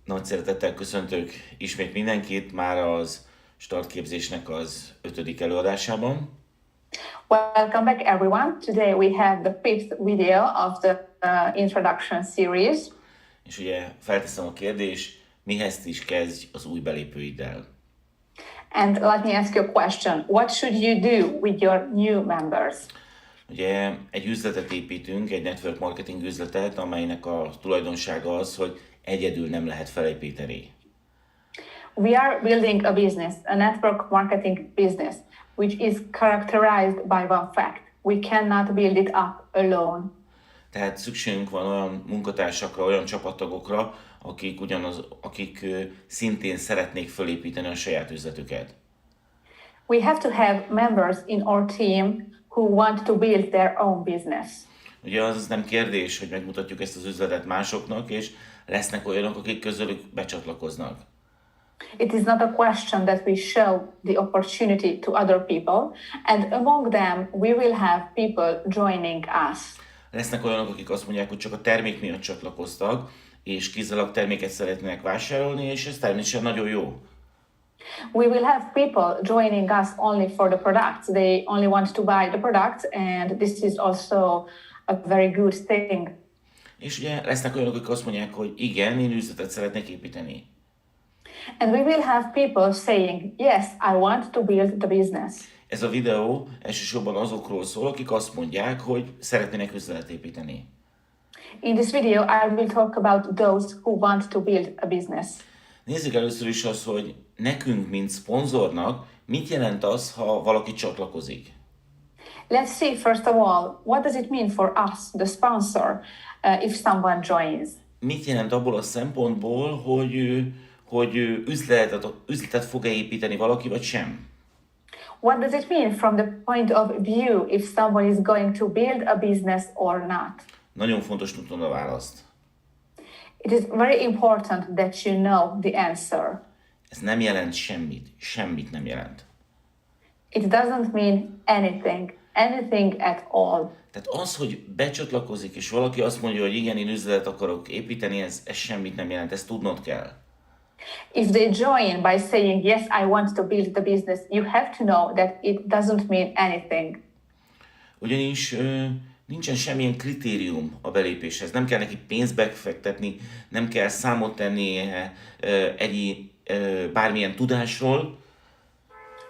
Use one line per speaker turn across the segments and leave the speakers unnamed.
Nagy szeretettel köszöntök ismét mindenkit már az startképzésnek az 5. előadásában.
Welcome back, everyone. Today we have the fifth video of the introduction series.
És ugye felteszem a kérdést, mihez is kezdj az új belépőiddel?
And let me ask you a question. What should you do with your new members?
Ugye egy üzletet építünk, egy network marketing üzletet, amelynek a tulajdonsága az, hogy egyedül nem lehet felépíteni.
We are building a business, a network marketing business, which is characterized by one fact. We cannot build it up alone.
Tehát szükségünk van olyan munkatársakra, olyan csapattagokra, akik szintén szeretnék felépíteni a saját üzletüket.
We have to have members in our team who want to build their own business.
Ugye az nem kérdés, hogy megmutatjuk ezt az üzletet másoknak, és lesznek olyanok, akik közülük becsatlakoznak.
It is not a question that we show the opportunity to other people, and among them we will have people joining us.
Lesznek olyanok, akik azt mondják, hogy csak a termék miatt csatlakoztak, és kizárólag terméket szeretnének vásárolni, és ez természetesen nagyon jó.
We will have people joining us only for the products. They only want to buy the products, and this is also a very good thing.
És ugye lesznek olyanok, akik azt mondják, hogy igen, én üzletet szeretnék építeni.
And we will have people saying, yes, I want to build the business.
Ez a videó elsősorban azokról szól, akik azt mondják, hogy szeretnének üzletet építeni.
In this video, I will talk about those who want to build a business.
Nézzük először is azt, hogy nekünk, mint szponzornak, mit jelent az, ha valaki csatlakozik.
Let's see, first of all, what does it mean for us, the sponsor, if someone joins?
Mit jelent abból a szempontból, hogy üzletet fog-e építeni valaki, vagy sem?
What does it mean from the point of view if someone is going to build a business or not?
Nagyon fontos tudnod a választ.
It is very important that you know the answer.
Ez nem jelent semmit. Semmit nem jelent.
It doesn't mean anything, anything at all.
Tehát az, hogy becsatlakozik, és valaki azt mondja, hogy igen, én üzletet akarok építeni, ez semmit nem jelent, ezt tudnod kell.
If they join by saying, yes, I want to build the business, you have to know that it doesn't mean anything.
Ugyanis nincsen semmilyen kritérium a belépéshez. Nem kell neki pénzt befektetni, nem kell számot tenni bármilyen tudásról.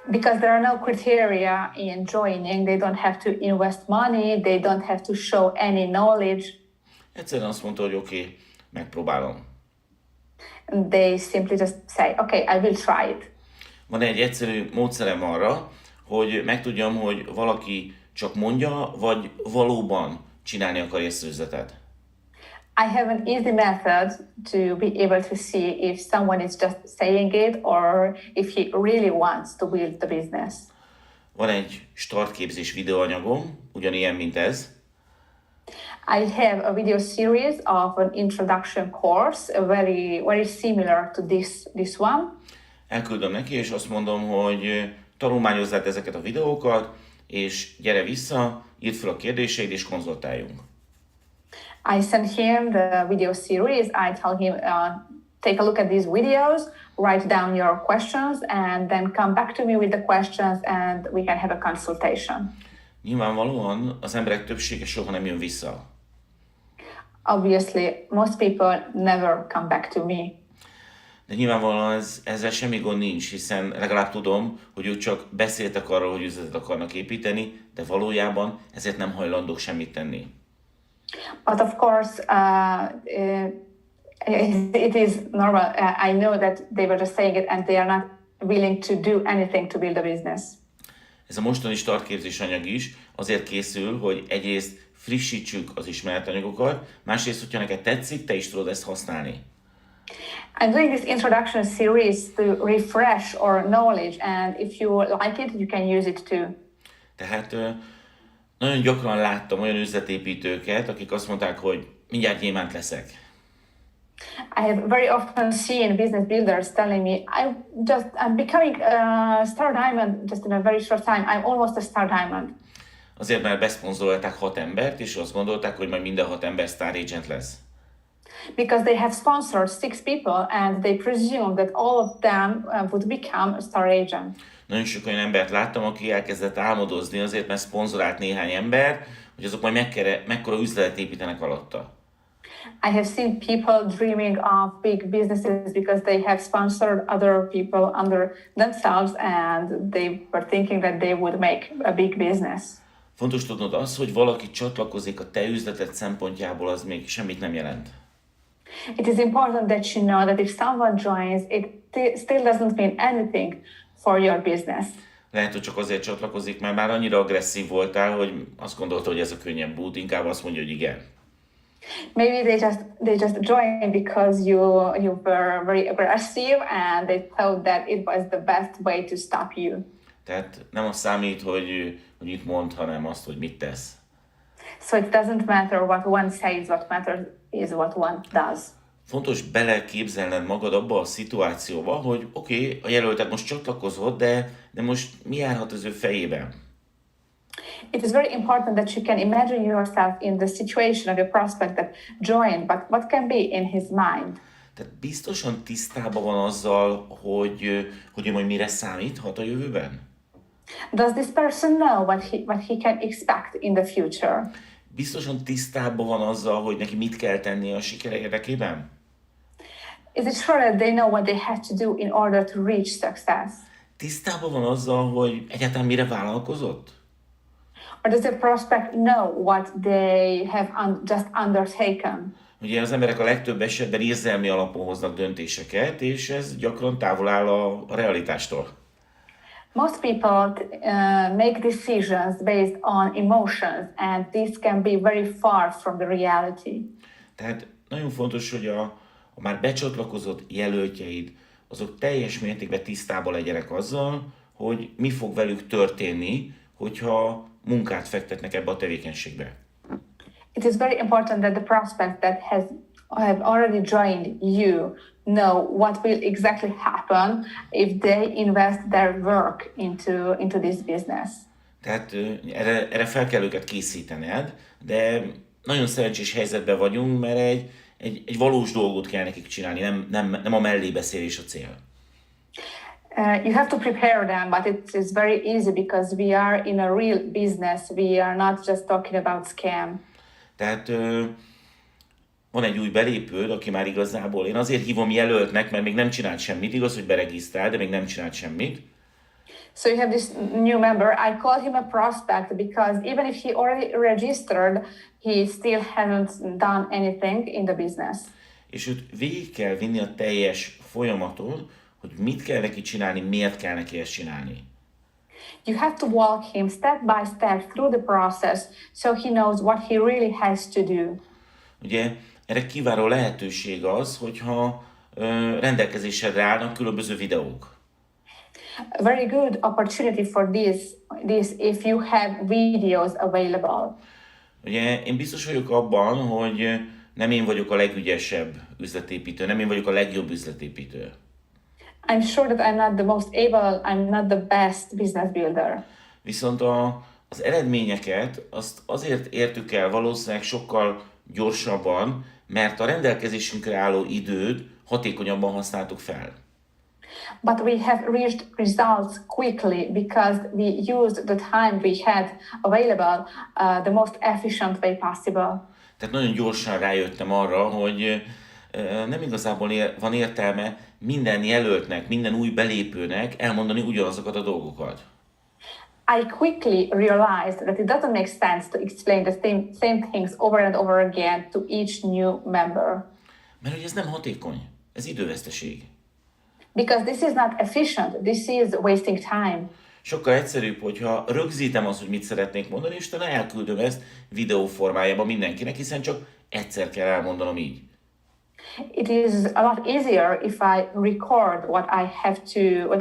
Because there are no criteria in joining, they don't have to invest money, they don't have to show any knowledge.
Egyszerűen azt mondta, hogy oké, megpróbálom.
They simply just say, okay, I will try it.
Van egy egyszerű módszerem arra, hogy megtudjam, hogy valaki csak mondja, vagy valóban csinálni akarja ezt az üzletet.
I have an easy method to be able to see if someone is just saying it or if he really wants to build the business.
Van egy startképzés videóanyagom, ugyanilyen, mint ez.
I have a video series of an introduction course, very similar to this one.
Elküldöm neki, és azt mondom, hogy tanulmányozz át ezeket a videókat, és gyere vissza, írd fel a kérdéseid, és konzultáljunk.
I sent him the video series. I tell him, take a look at these videos, write down your questions, and then come back to me with the questions, and we can have a consultation.
Nyilvánvalóan az emberek többsége soha nem jön vissza.
Obviously, most people never come back to me.
De nyilvánvalóan ezzel semmi gond nincs, hiszen legalább tudom, hogy ők csak beszéltek arról, hogy üzletet akarnak építeni, de valójában ezért nem hajlandók semmit tenni.
But of course, it is normal. I know that they were just saying it and they are not willing to do anything to build a business.
Ez a mostani startképzés anyag is azért készül, hogy egyrészt frissítsük az ismeretanyagokat, másrészt, hogyha neked tetszik, te is tudod ezt használni.
I'm doing this introduction series to refresh our knowledge, and if you like it, you can use it too.
Tehát nagyon gyakran láttam olyan üzletépítőket, akik azt mondták, hogy mindjárt gyémánt leszek.
I have very often seen business builders telling me, I'm becoming a star diamond just in a very short time. I'm almost a star diamond.
Azért, mert beszponzorolták 6 embert, és azt gondolták, hogy majd minden 6 ember star agent lesz.
Because they have sponsored 6 people and they presume that all of them would become a star agent.
Nagyon sok olyan embert láttam, aki elkezdett álmodozni azért, mert szponzorált néhány ember, hogy azok majd mekkora üzletet építenek alatta.
I have seen people dreaming of big businesses because they have sponsored other people under themselves and they were thinking that they would make a big business.
Fontos tudnod az, hogy valaki csatlakozik a te üzleted szempontjából, az még semmit nem jelent.
It is important that you know that if someone joins, it still doesn't mean anything for your business.
Lehet, hogy csak azért csatlakozik, mert már annyira agresszív voltál, hogy azt gondolta, hogy ez a könnyebb út, inkább azt mondja, hogy igen.
Maybe they just joined because you were very aggressive and they thought that it was the best way to stop you.
Tehát nem az számít, hogy mit mond, hanem azt, hogy mit tesz.
So it doesn't matter what one says, what matters is what one does.
Fontos beleképzelned magad abba a szituációba, hogy oké, a jelölted most csatlakozott, de most mi járhat az ő fejében?
It is very important that you can imagine yourself in the situation of a prospect that joined, but what can be in his mind?
Tehát biztosan tisztában van azzal, hogy ő majd mire számíthat a jövőben?
Does this person know what he can expect in the future?
Biztosan tisztában van azzal, hogy neki mit kell tennie a sikere érdekében?
Is it sure that they know what they have to do in order to reach success?
Tisztában van azzal, hogy egyáltalán mire vállalkozott?
Or does the prospect know what they have just undertaken?
Ugye az emberek a legtöbb esetben érzelmi alapon hoznak döntéseket, és ez gyakran távol áll a realitástól.
Most people make decisions based on emotions, and this can be very far from the reality.
Tehát nagyon fontos, hogy a már becsatlakozott jelöltjeid, azok teljes mértékben tisztában legyenek azzal, hogy mi fog velük történni, hogyha munkát fektetnek ebbe a tevékenységbe.
It is very important that the prospect that have already joined you know what will exactly happen if they invest their work into this business.
Tehát erre fel kell őket készítened, de nagyon szerencsés helyzetben vagyunk, mert egy valós dolgot kell nekik csinálni, nem a mellébeszélés a cél.
You have to prepare them, but it is very easy because we are in a real business. We are not just talking about scam.
Tehát van egy új belépőd, aki már igazából, én azért hívom jelöltnek, mert még nem csinált semmit, igaz, hogy beregisztrál, de még nem csinált semmit.
So you have this new member. I call him a prospect because even if he already registered, he still hasn't done anything in the business.
És őt végig kell vinni a teljes folyamaton, hogy mit kell neki csinálni, miért kell neki ezt csinálni.
You have to walk him step by step through the process so he knows what he really has to do.
Ugye erre kiváló lehetőség az, hogyha rendelkezésedre állnak különböző videók.
A very good opportunity for this if you have videos available.
Ugye én biztos vagyok abban, hogy nem én vagyok a legügyesebb üzletépítő, nem én vagyok a legjobb üzletépítő.
I'm sure that I'm not the most able, I'm not the best business builder.
Viszont az eredményeket azt azért értük el valószínűleg sokkal gyorsabban, mert a rendelkezésünkre álló időt hatékonyabban használtuk fel.
But we have reached results quickly because we used the time we had available the most efficient way possible.
Tehát nagyon gyorsan rájöttem arra, hogy nem igazából van értelme minden jelöltnek, minden új belépőnek elmondani ugyanazokat a dolgokat.
I quickly realized that it doesn't make sense to explain the same things over and over again to each new member.
Mert hogy ez nem hatékony, ez időveszteség.
Because this is not efficient, this is wasting time.
Sokkal egyszerűbb, hogyha rögzítem azt, hogy mit szeretnék mondani, és utána elküldöm ezt videó formájában mindenkinek, hiszen csak egyszer kell elmondanom így.
It is a lot easier if I record what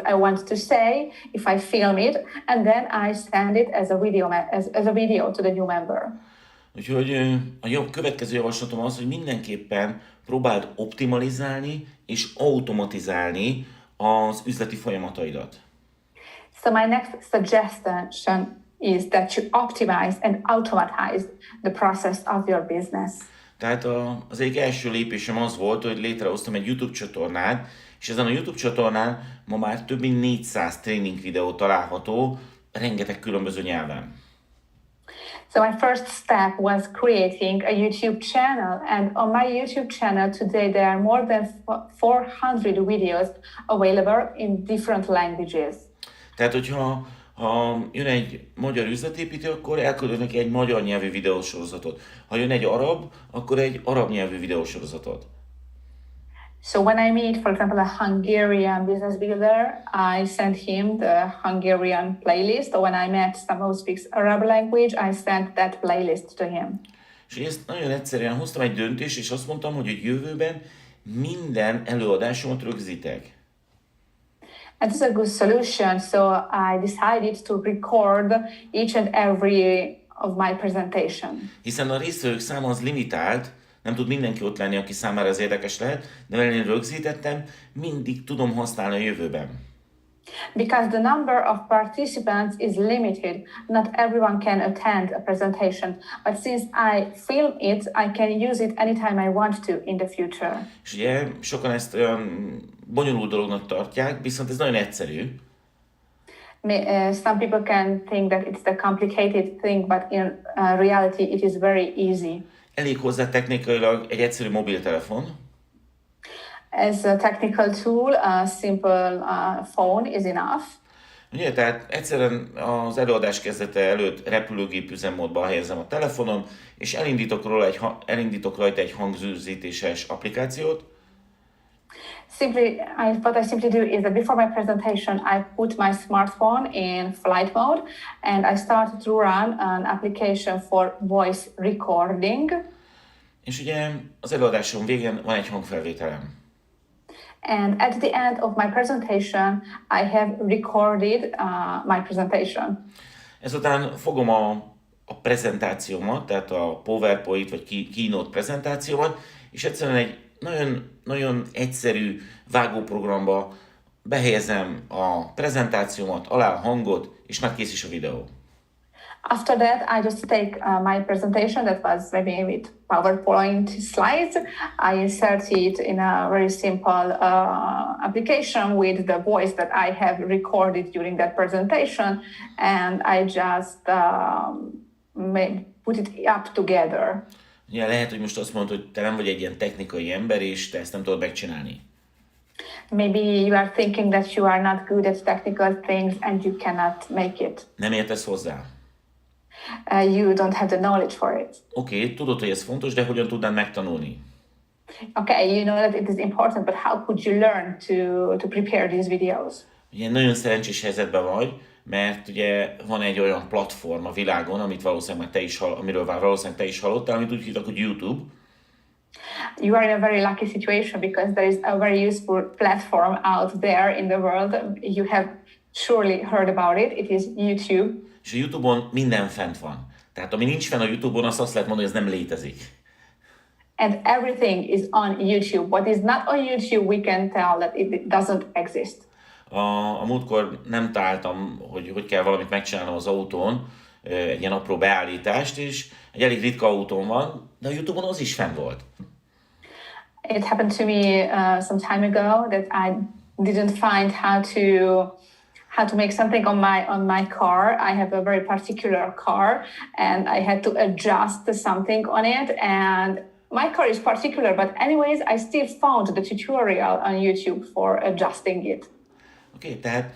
I want to say, if I film it, and then I send it as a video to the new member.
Úgyhogy a következő javaslatom az, hogy mindenképpen próbáld optimalizálni és automatizálni az üzleti folyamataidat.
So my next suggestion is that you optimize and automatize the process of your business.
Tehát az egyik első lépésem az volt, hogy létrehoztam egy YouTube csatornát, és ezen a YouTube csatornán ma már több mint 400 tréning videó található, rengeteg különböző nyelven.
So my first step was creating a YouTube channel, and on my YouTube channel today there are more than 400 videos available in different languages.
Tehát, hogyha jön egy magyar üzletépítő, akkor elküldök neki egy magyar nyelvű videósorozatot. Ha jön egy arab, akkor egy arab nyelvű videósorozatot.
So when I meet, for example, a Hungarian business builder, I send him the Hungarian playlist. Or when I met someone who speaks Arab language, I sent that playlist to him.
És ezt nagyon egyszerűen hoztam egy döntést, és azt mondtam, hogy a jövőben minden előadásomat rögzítek.
And this is a good solution. So I decided to record each and every of my presentation.
Hiszen a résztvevők száma az limitált, nem tud mindenki ott lenni, aki számára ez érdekes lehet, de mivel én rögzítettem, mindig tudom használni a jövőben.
Because the number of participants is limited, not everyone can attend a presentation. But since I film it, I can use it anytime I want to in the future.
És ugye sokan ezt olyan bonyolult dolognak tartják, viszont ez nagyon egyszerű.
Some people can think that it's the complicated thing, but in reality it is very easy.
Elég hozzá technikailag egy egyszerű mobiltelefon,
As a technical tool, a simple phone is enough.
ugye, tehát egyszerűen az előadás kezdete előtt repülőgép üzemmódba helyezem a telefonom, és elindítok rajta egy hangzűrzítéses applikációt.
What I simply do is that before my presentation, I put my smartphone in flight mode and I start to run an application for voice recording.
És ugye az előadásom végén van egy hangfelvételem.
And at the end of my presentation, I have recorded my presentation.
Ezután fogom a prezentációmat, tehát a PowerPoint vagy Keynote prezentációmat, és egyszerűen egy nagyon egyszerű vágóprogramba behelyezem a prezentációmat, alá a hangot, és már kész is a videó.
After that, I just take my presentation that was maybe with PowerPoint slides. I insert it in a very simple application with the voice that I have recorded during that presentation, and I just put it up together.
Ugye lehet, hogy most azt mondod, hogy te nem vagy egy ilyen technikai ember, és te ezt nem tudod megcsinálni.
Maybe you are thinking that you are not good at technical things and you cannot make it.
Nem értesz hozzá.
You don't have the knowledge for it.
Oké, tudod, hogy ez fontos, de hogyan tudnád megtanulni?
Okay, you know that it is important, but how could you learn to prepare these videos?
Ugye nagyon szerencsés helyzetben vagy, mert ugye van egy olyan platform a világon, amiről valószínűleg te is hallottál, amit úgy hívnak, hogy YouTube.
You are in a very lucky situation because there is a very useful platform out there in the world. You have surely heard about it. It is YouTube.
És a YouTube-on minden fent van. Tehát ami nincs fenn a YouTube-on, azt lehet mondani, hogy ez nem létezik.
And everything is on YouTube. What is not on YouTube, we can tell that it doesn't exist.
A múltkor nem találtam, hogy kell valamit megcsinálnom az autón, egy ilyen apró beállítást, és egy elég ritka autón van, de a YouTube-on az is fenn volt.
It happened to me some time ago that I didn't find how to make something on my car. I have a very particular car, and I had to adjust something on it. And my car is particular, but anyways, I still found the tutorial on YouTube for adjusting it.
Oké, tehát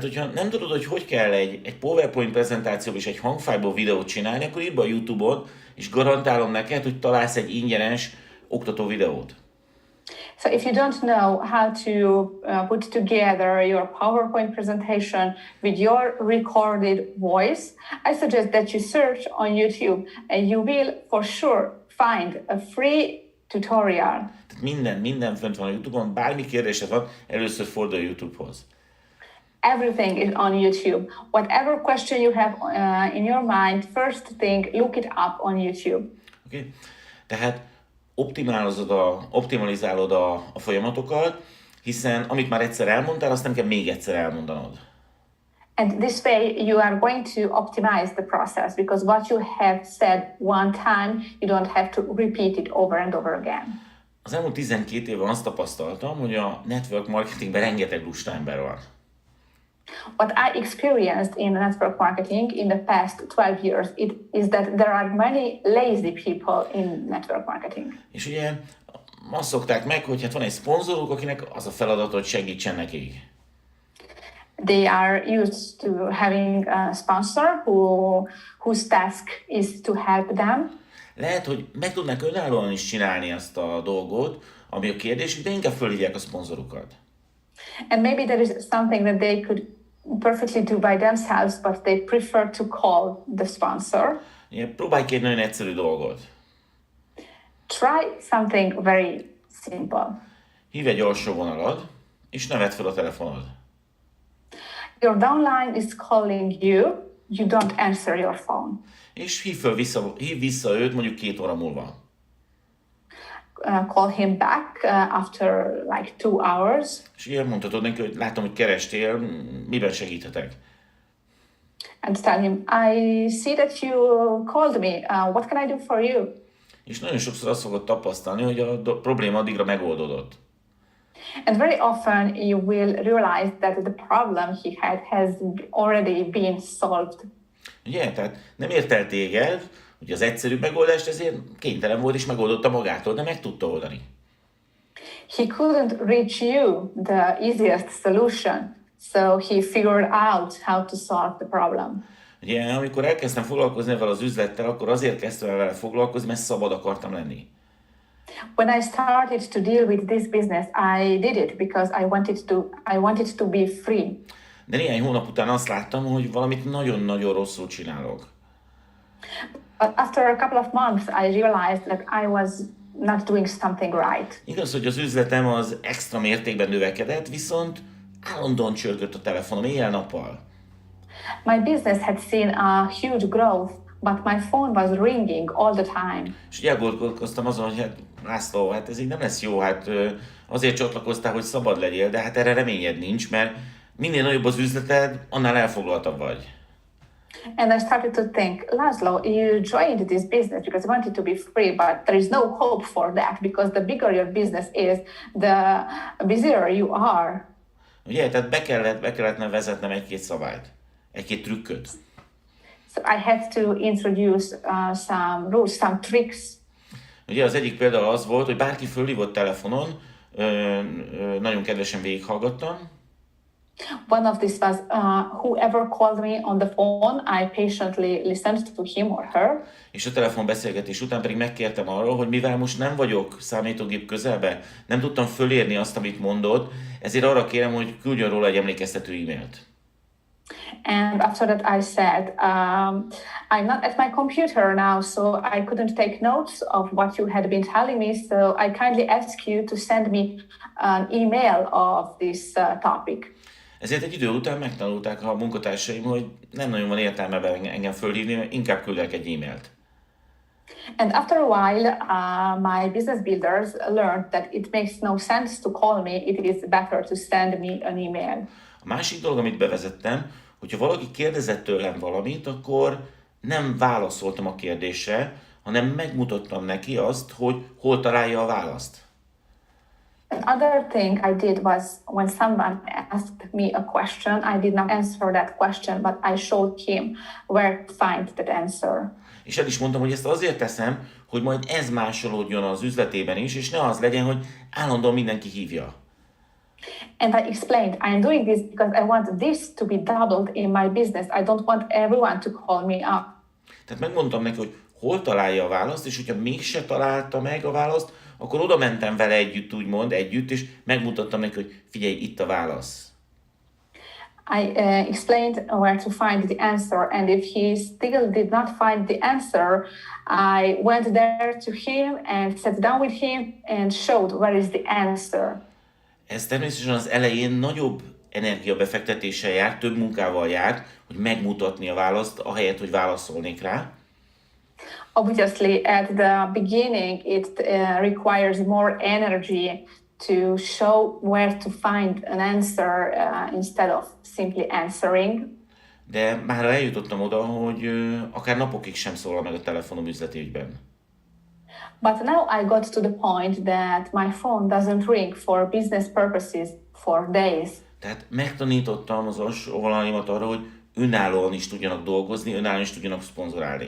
hogyha nem tudod, hogy kell egy PowerPoint prezentációból és egy hangfájból videót csinálni, akkor írd be a YouTube-on, és garantálom neked, hogy találsz egy ingyenes oktató videót.
So if you don't know how to put together your PowerPoint presentation with your recorded voice, I suggest that you search on YouTube and you will for sure find a free tutorial.
Tehát minden fent van a YouTube-on, bármi kérdésed van, először fordulj a YouTube-hoz.
Everything is on YouTube. Whatever question you have in your mind, first thing, look it up on YouTube.
Okay. Tehát optimalizálod a folyamatokat, hiszen amit már egyszer elmondtál, azt nem kell még egyszer elmondanod.
And this way you are going to optimize the process because what you have said one time, you don't have to repeat it over and over again.
Az elmúlt 12 évben azt tapasztaltam, hogy a network marketingben rengeteg lusta ember van.
What I experienced in network marketing in the past 12 years is that there are many lazy people in network marketing.
És ugye azt szokták meg, hogy hát van egy szponzoruk, akinek az a feladat, hogy segítsen nekik.
They are used to having a sponsor whose task is to help them.
Lehet, hogy meg tudnak önállóan is csinálni azt a dolgot, ami a kérdésük, de inkább fölhívják a szponzorukat.
And maybe there is something that they could perfectly do by themselves, but they prefer to call the sponsor.
Igen, próbálj ki egy nagyon egyszerű dolgot.
Try something very simple.
Hív egy alsó vonalad, és ne vedd fel a telefonod.
Your downline is calling you, you don't answer your phone.
És hív vissza őt mondjuk 2 óra múlva.
Call him back after like 2 hours.
És ilyen mondhatod neki, hogy látom, hogy kerestél, miben segíthetek.
And tell him, I see that you called me. What can I do for you?
És nagyon sokszor azt fogod tapasztalni, hogy a probléma addigra megoldódott.
And very often you will realize that the problem he had has already been solved.
Ugye? Tehát nem ért el téged, hogy az egyszerű megoldást, ezért kénytelen volt és megoldotta magától, de meg tudta oldani.
He couldn't reach you the easiest solution, so he figured out how to solve the problem.
Ugye, amikor elkezdtem foglalkozni ezzel az üzlettel, akkor azért kezdtem el vele foglalkozni, mert szabad akartam lenni.
When I started to deal with this business, I did it because I wanted to be free.
De néhány hónap után azt láttam, hogy valamit nagyon-nagyon rosszul csinálok.
But after a couple of months, I realized that I was not doing something right.
Igaz, hogy az üzletem az extra mértékben növekedett, viszont állandóan csörgött a telefonom éjjel-nappal.
My business had seen a huge growth, but my phone was ringing all the time.
És ugye elgondolkoztam azon, hogy hát László, hát ez így nem lesz jó, hát azért csatlakoztál, hogy szabad legyél, de hát erre reményed nincs, mert minél nagyobb az üzleted, annál elfoglaltabb vagy.
And I started to think, Laszlo, you joined this business because you wanted to be free, but there is no hope for that because the bigger your business is, the busier you are.
Ugye, tehát be kellett vezetnem egy-két szabályt, egy-két trükköt.
So I had to introduce some rules, some tricks.
Ugye az egyik például az volt, hogy bárki fölhívott telefonon, nagyon kedvesen végighallgattam.
One of these was whoever called me on the phone, I patiently listened to him or her.
És a telefonbeszélgetés után pedig megkértem arról, hogy mivel most nem vagyok számítógép közelbe, nem tudtam fölírni azt, amit mondott, ezért arra kérem, hogy küldjön róla egy emlékeztető e-mailt.
And after that I said, I'm not at my computer now, so I couldn't take notes of what you had been telling me, so I kindly ask you to send me an email of this topic.
Ezért egy idő után megtanulták a munkatársaim, hogy nem nagyon van értelme engem fölhívni, inkább küldek egy e-mailt.
And after a while, my business builders learned that it makes no sense to call me, it is better to send me an email.
A másik dolog, amit bevezettem, hogyha valaki kérdezett tőlem valamit, akkor nem válaszoltam a kérdésre, hanem megmutattam neki azt, hogy hol találja a választ.
Another thing I did was when someone asked me a question, I did not answer that question, but I showed him where to find that answer.
És el is mondtam, hogy ezt azért teszem, hogy majd ez másolódjon az üzletében is, és ne az legyen, hogy állandóan mindenki hívja.
And I explained, I am doing this because I want this to be doubled in my business. I don't want everyone to call me up.
Tehát megmondtam neki, hogy hol találja a választ, és hogyha mégse találta meg a választ, akkor oda mentem vele együtt, és megmutattam neki, hogy figyelj, itt a válasz.
I explained where to find the answer, and if he still did not find the answer, I went there to him and sat down with him and showed where is the answer.
Ez természetesen az elején nagyobb energiabefektetéssel járt, több munkával járt, hogy megmutatni a választ, ahelyett, hogy válaszolnék rá.
Obviously, at the beginning, it requires more energy to show where to find an answer instead of simply answering.
de már eljutottam oda, hogy akár napokig sem szólal meg a telefonom üzleti ügyben.
But now I got to the point that my phone doesn't ring for business purposes for days.
Tehát megtanítottam az alsóvonalaimat arra, hogy önállóan is tudjanak dolgozni, önállóan is tudjanak szponzorálni.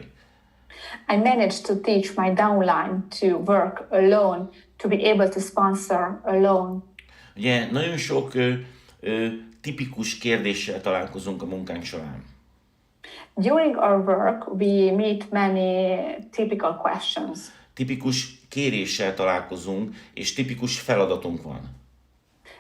I managed to teach my downline to work alone, to be able to sponsor alone.
Ugye nagyon sok tipikus kérdéssel találkozunk a munkánk során.
During our work, we meet many typical questions.
Tipikus kéréssel találkozunk, és tipikus feladatunk van.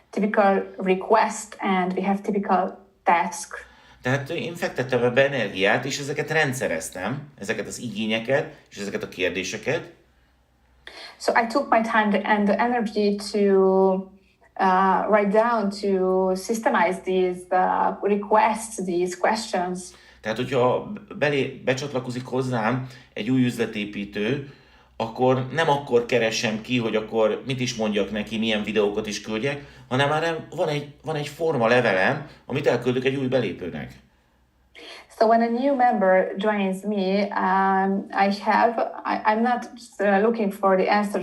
Typical request and we have typical task.
Tehát én fektettem ebbe energiát, és ezeket rendszereztem, ezeket az igényeket, és ezeket a kérdéseket.
So I took my time and the energy to write down, to systemize these requests, these questions.
Tehát, hogyha becsatlakozik hozzám egy új üzletépítő, akkor nem akkor keresem ki, hogy akkor mit is mondjak neki, milyen videókat is küldjek, hanem már van egy forma levelem, amit elküldök egy új belépőnek.
So when a new member joins me, I'm not looking for the answer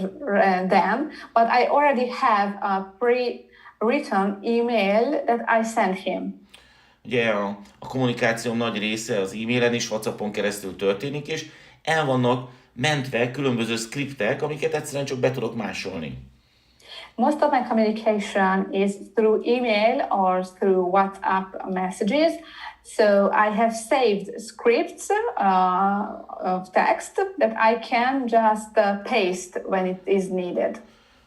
then, but I already have a pre-written email that I sent him.
Ugye a kommunikációm nagy része az e-mailen és WhatsAppon keresztül történik, és el vannak mentve különböző skriptek, amiket egyszerűen csak be tudok másolni.
Most of my communication is through email or through WhatsApp messages. So I have saved scripts of text that I can just paste when it is needed.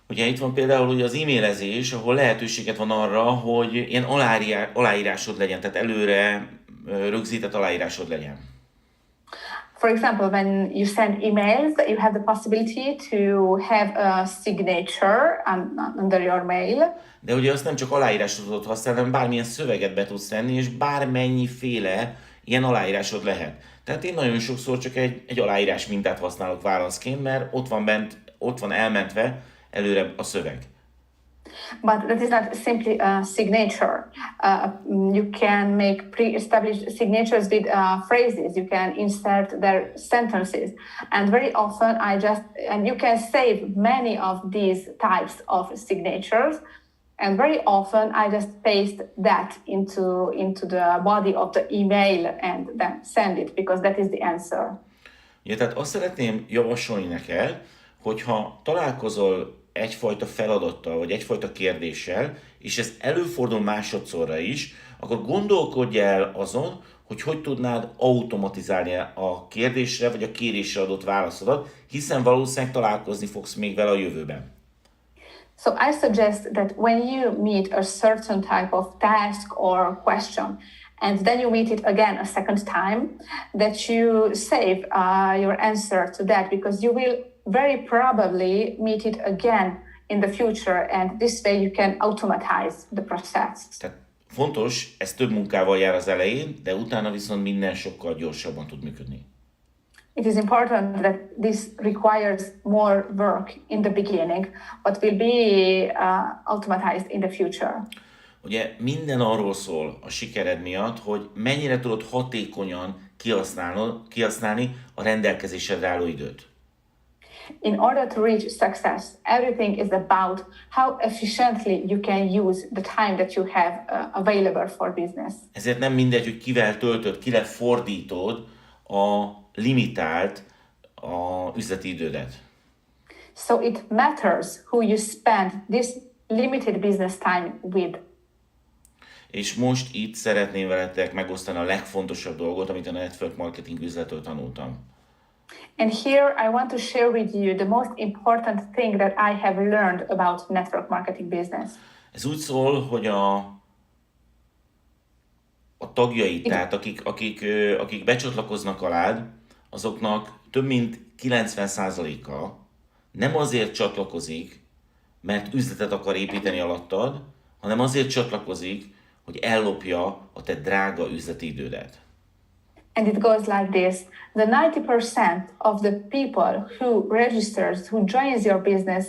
Ugye itt van például ugye az e-mailezés, ahol lehetőséget van arra, hogy ilyen aláírásod legyen, tehát előre rögzített aláírásod legyen.
For example, when you send emails, you have the possibility to have a signature under your mail.
De ugye azt nem csak aláírásod tudod használni, hanem bármilyen szöveget be tudsz tenni, és bármennyiféle ilyen aláírásod lehet. Tehát én nagyon sokszor csak egy aláírás mintát használok válaszként, mert ott van elmentve előre a szöveg.
But that is not simply a signature. You can make pre-established signatures with phrases. You can insert their sentences, and very often and you can save many of these types of signatures. And very often I just paste that into the body of the email and then send it because that is the answer.
Ja, tehát azt szeretném javasolni neked, hogyha találkozol egyfajta feladattal, vagy egyfajta kérdéssel, és ez előfordul másodszorra is, akkor gondolkodj el azon, hogy tudnád automatizálni a kérdésre, vagy a kérésre adott válaszodat, hiszen valószínűleg találkozni fogsz még vele a jövőben.
So I suggest that when you meet a certain type of task or question, and then you meet it again a second time, that you save your answer to that, because you will very probably meet it again in the future, and this way you can automatize the process.
Tehát fontos, ez több munkával jár az elején, de utána viszont minden sokkal gyorsabban tud működni.
It is important that this requires more work in the beginning, but will be automatized in the future.
Ugye minden arról szól a sikered miatt, hogy mennyire tudod hatékonyan kihasználni a rendelkezésedre álló időt.
In order to reach success, everything is about how efficiently you can use the time that you have available for business.
Ezért nem mindegy, hogy kivel töltöd, kire fordítod a limitált üzleti idődet.
So it matters who you spend this limited business time with.
És most itt szeretném veletek megosztani a legfontosabb dolgot, amit a network marketing üzletről tanultam.
And here I want to share with you the most important thing that I have learned about network marketing business.
Ez úgy szól, hogy a tagjai, tehát akik becsatlakoznak alád, azoknak több mint 90%-a nem azért csatlakozik, mert üzletet akar építeni alattad, hanem azért csatlakozik, hogy ellopja a te drága üzleti idődet.
And it goes like this. The 90% of the people who registers, who joins your business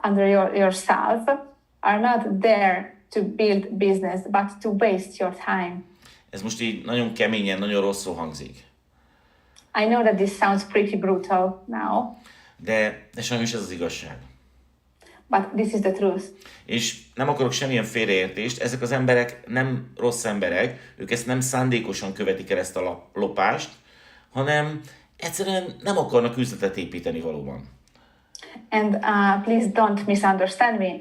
under yourself are not there to build business, but to waste your time.
ez most így nagyon keményen, nagyon rosszul hangzik.
I know that this sounds pretty brutal now,
De sajnos ez az igazság.
but this is the truth.
És nem akarok semmilyen félreértést, ezek az emberek nem rossz emberek, ők ezt nem szándékosan követik el ezt a lopást, hanem egyszerűen nem akarnak üzletet építeni valóban.
And please don't misunderstand me.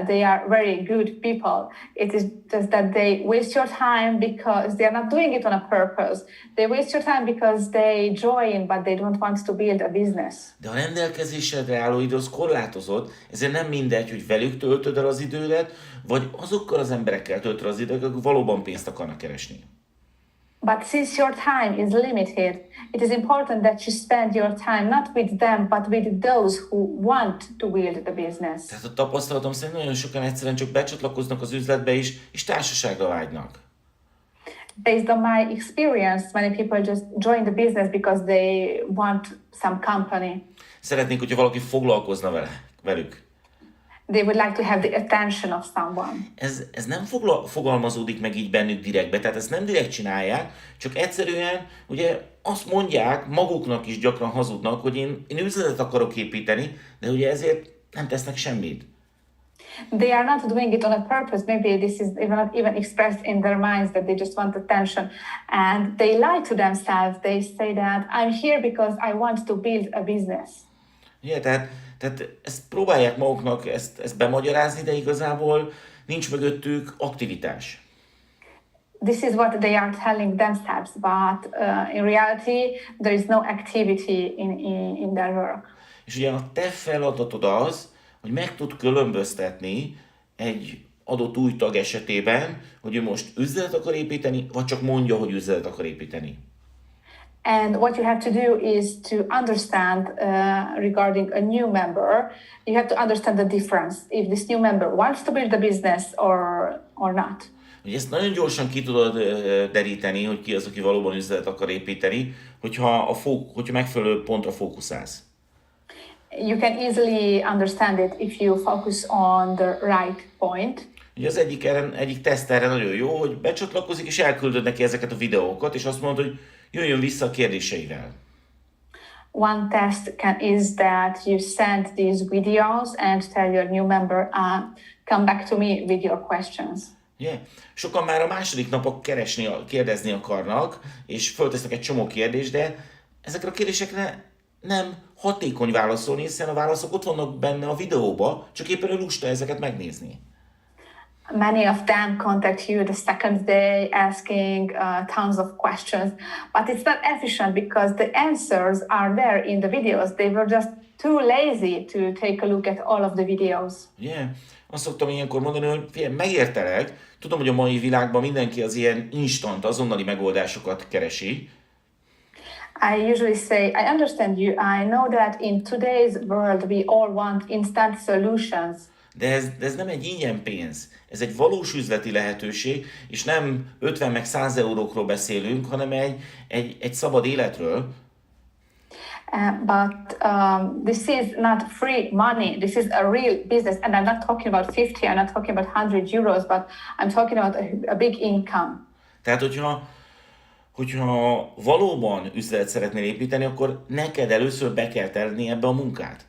They are very good people. It is just that they waste your time because they are not doing it on a purpose. They waste your time because they join, but they don't want to build a business.
De a rendelkezésedre álló idő az korlátozott, ezért nem mindegy, hogy velük töltöd el az idődet, vagy azokkal az emberekkel töltöd az időt, akik valóban pénzt akarnak keresni.
But since your time is limited, it is important that you spend your time not with them, but with those who want to build the business.
Tehát a tapasztalatom szerint nagyon sokan egyszerűen csak becsatlakoznak az üzletbe is, és társaságra vágynak.
Based on my experience, many people just join the business because they want some company.
Szeretnénk, hogyha valaki foglalkozna velük.
They would like to have the attention of someone.
Ez nem fogalmazódik meg így bennük direktbe, tehát ezt nem direkt csinálják, csak egyszerűen ugye azt mondják, maguknak is gyakran hazudnak, hogy én üzletet akarok építeni, de ugye ezért nem tesznek semmit.
They are not doing it on a purpose. Maybe this is not even expressed in their minds that they just want attention. And they lie to themselves. They say that I'm here because I want to build a business.
Ugye, tehát ezt próbálják maguknak ezt bemagyarázni, de igazából nincs mögöttük aktivitás.
This is what they are telling themselves, but in reality there is no activity in their work.
És ugye a te feladatod az, hogy meg tud különböztetni egy adott új tag esetében, hogy ő most üzletet akar építeni, vagy csak mondja, hogy üzletet akar építeni.
And what you have to do is to understand regarding a new member, you have to understand the difference, if this new member wants to build a business or not.
Ugye ezt nagyon gyorsan ki tudod deríteni, hogy ki az, aki valóban üzletet akar építeni, hogyha megfelelő pontra fókuszálsz.
You can easily understand it if you focus on the right point.
Ugye az egyik teszt erre nagyon jó, hogy becsatlakozik és elküldöd neki ezeket a videókat, és azt mondod, hogy jöjjön vissza a kérdéseivel.
One test is that you send these videos and tell your new member, come back to me with your questions.
Yeah. Sokan már a második napok kérdezni akarnak, és föltesznek egy csomó kérdést, de ezekre a kérdésekre nem hatékony válaszolni, hiszen a válaszok ott vannak benne a videóba, csak éppen ő lusta ezeket megnézni.
Many of them contact you the second day asking tons of questions, but it's not efficient because the answers are there in the videos. They were just too lazy to take a look at all of the videos.
Yeah. Azt szoktam ilyenkor mondani, hogy figyelj, megértelek, tudom, hogy a mai világban mindenki az ilyen instant, azonnali megoldásokat keresi.
I usually say, I understand you. I know that in today's world we all want instant solutions.
De ez nem egy ingyen pénz, ez egy valós üzleti lehetőség, és nem 50 meg 100 eurókról beszélünk, hanem egy szabad életről.
But this is not free money. This is a real business. And I'm not talking about 50, I'm not talking about 100 euros, but I'm talking about a big income.
Tehát, hogyha valóban üzletet szeretnél építeni, akkor neked először be kell tenni ebbe a munkát.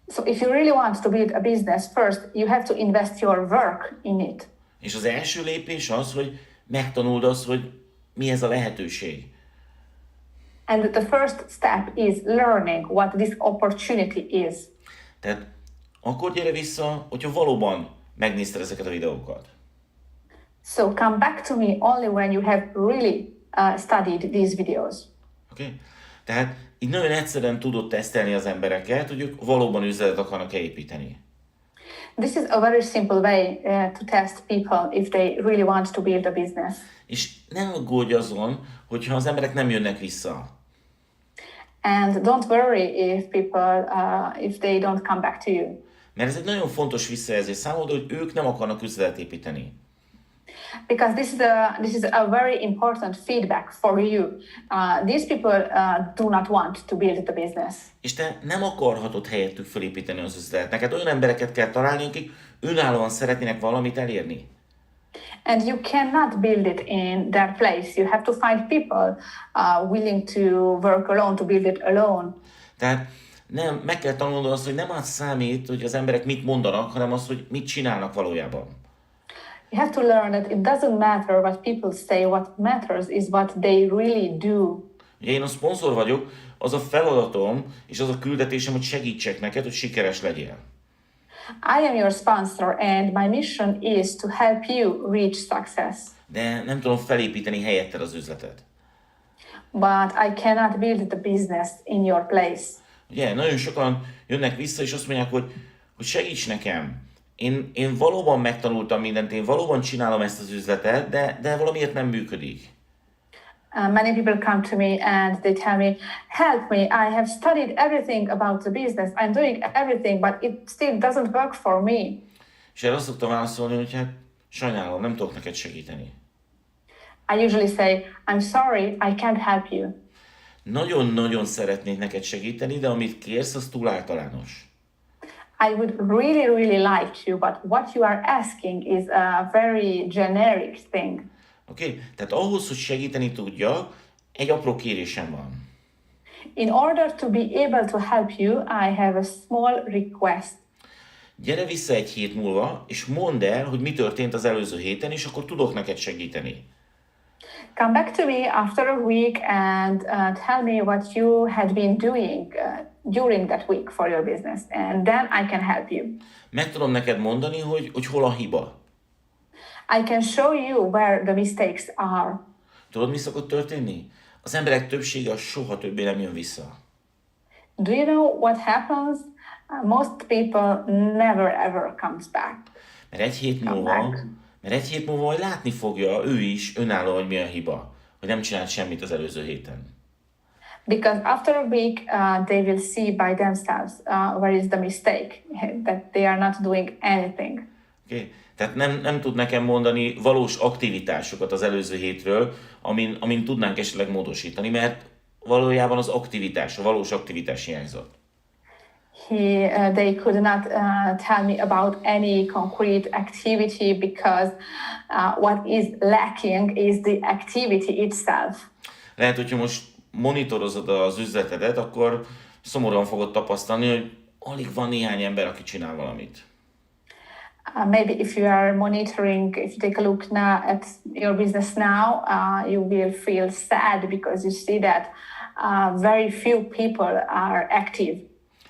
So if you really want to build a business, first you have to invest your work in it.
És az első lépés az, hogy megtanuld azt, hogy mi ez a lehetőség.
And the first step is learning what this opportunity is.
Tehát akkor gyere vissza, hogyha valóban megnézted ezeket a videókat.
So come back to me only when you have really studied these videos.
Okay? Tehát így nagyon egyszerűen tudod tesztelni az embereket, hogy ők valóban üzletet akarnak építeni.
This is a very simple way to test people if they really want to build a business.
És ne aggódj azon, hogyha az emberek nem jönnek vissza.
And don't worry if people, if they don't come back to you.
Mert ez egy nagyon fontos visszajelzés számodra, hogy ők nem akarnak üzletet építeni.
Because this is a very important feedback for you. These people do not want to build the business.
És te nem akarhatod helyettük felépíteni az üzletet. Neked olyan embereket kell találni, akik önállóan szeretnének valamit elérni.
And you cannot build it in their place. You have to find people willing to work alone, to build it alone.
Tehát nem, meg kell tanulnod azt, hogy nem az számít, hogy az emberek mit mondanak, hanem az, hogy mit csinálnak valójában.
You have to learn that it doesn't matter what people say, what matters is what they really do.
Ugye én a szponzor vagyok, az a feladatom és az a küldetésem, hogy segítsek neked, hogy sikeres legyél.
I am your sponsor and my mission is to help you reach success.
De nem tudom felépíteni helyetted az üzletet.
But I cannot build the business in your place.
Ugye, nagyon sokan jönnek vissza, és azt mondják, hogy segíts nekem. Én valóban megtanultam mindent, én valóban csinálom ezt az üzletet, de valamiért nem működik.
Many people come to me and they tell me, help me, I have studied everything about the business, I'm doing everything, but it still doesn't work for me.
És erre azt szoktam válaszolni, hogy hát sajnálom, nem tudok neked segíteni.
I usually say, I'm sorry, I can't help you.
Nagyon-nagyon szeretnék neked segíteni, de amit kérsz, az túl általános.
I would really, really like to, but what you are asking is a very generic thing.
Oké? Tehát ahhoz, hogy segíteni tudjak, egy apró kérésem van.
In order to be able to help you, I have a small request.
Gyere vissza egy hét múlva, és mondd el, hogy mi történt az előző héten, és akkor tudok neked segíteni.
Come back to me after a week and tell me what you had been doing during that week for your business, and then I can help you.
Meg tudom neked mondani, hogy hol a hiba.
I can show you where the mistakes are.
Tudod, mi szokott történni? Az emberek többsége soha többé nem jön vissza.
Do you know what happens? Most people never ever comes back.
Mert egy hét múlva majd látni fogja ő is önálló, hogy mi a hiba. Hogy nem csinált semmit az előző héten.
Because after a week, they will see by themselves where is the mistake, that they are not doing anything.
Okay? Tehát nem tud nekem mondani valós aktivitásokat az előző hétről, amin tudnánk esetleg módosítani, mert valójában az aktivitás, a valós aktivitás hiányzott.
They could not tell me about any concrete activity because what is lacking is the activity itself.
Lehet, hogyha most monitorozod az üzletedet, akkor szomorúan fogod tapasztalni, hogy alig van néhány ember, aki csinál valamit.
Maybe if you are monitoring, if you take a look now at your business now, you will feel sad because you see that very few people are active.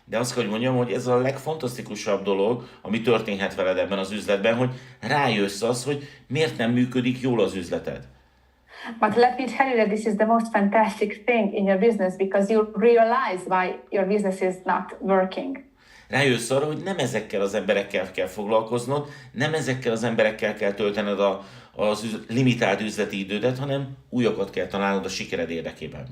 De azt kell, hogy mondjam, hogy ez a legfantasztikusabb dolog, ami történhet veled ebben az üzletben, hogy rájössz az, hogy miért nem működik jól az üzleted.
But let me tell you that this is the most fantastic thing in your business because you realize why your business is not working.
Rájössz arra, hogy nem ezekkel az emberekkel kell foglalkoznod, nem ezekkel az emberekkel kell töltened az limitált üzleti idődet, hanem újakat kell találnod a sikered érdekében.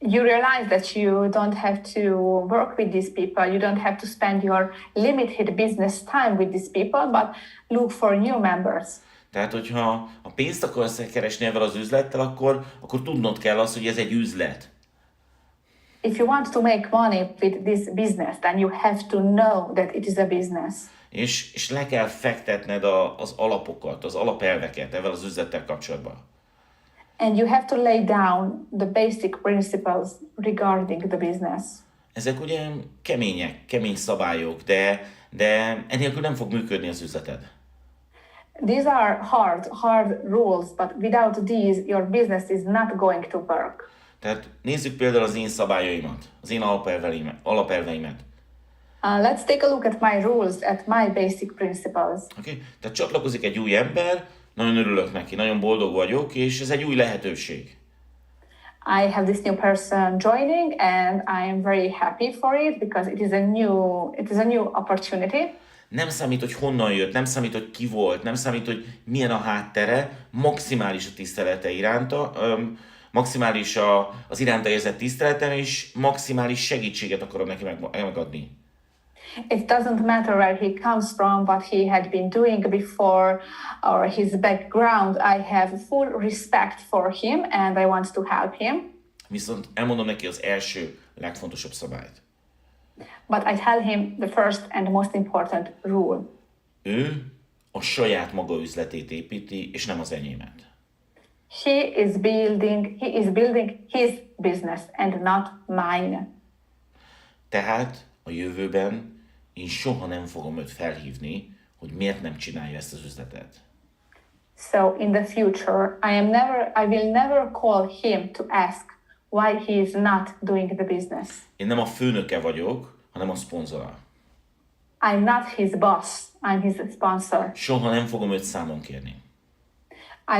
You realize that you don't have to work with these people, you don't have to spend your limited business time with these people, but look for new members.
Tehát, hogyha a pénzt akarsz keresni ezzel az üzlettel, akkor tudnod kell azt, hogy ez egy üzlet.
If you want to make money with this business, then you have to know that it is a business.
És le kell fektetned az alapokat, az alapelveket ezzel az üzlettel kapcsolatban.
And you have to lay down the basic principles regarding the business.
Ezek ugye kemény szabályok, de enélkül nem fog működni az üzleted.
These are hard rules, but without these, your business is not going to work.
Tehát nézzük például az én szabályaimat, az én alapelveimet.
Let's take a look at my rules, at my basic principles.
Okay? Tehát csatlakozik egy új ember, nagyon örülök neki, nagyon boldog vagyok, és ez egy új lehetőség.
I have this new person joining and I am very happy for it because it is a new opportunity.
Nem számít, hogy honnan jött, nem számít, hogy ki volt, nem számít, hogy milyen a háttere, maximális a tisztelete iránta, maximális az iránta érzett tiszteletem, és maximális segítséget akarom neki megadni.
It doesn't matter where he comes from, what he had been doing before, or his background. I have full respect for him and I want to help him.
Viszont elmondom neki az első, legfontosabb szabályt.
But I tell him the first and most important rule.
Ő a saját maga üzletét építi, és nem az enyémet.
He is building his business and not mine.
Tehát a jövőben én soha nem fogom őt felhívni, hogy miért nem csinálja ezt az üzletet.
So in the future, I will never call him to ask why he is not doing the business.
Én nem a főnöke vagyok, hanem a szponzora.
I'm not his boss, I'm his sponsor.
Soha nem fogom őt számon kérni.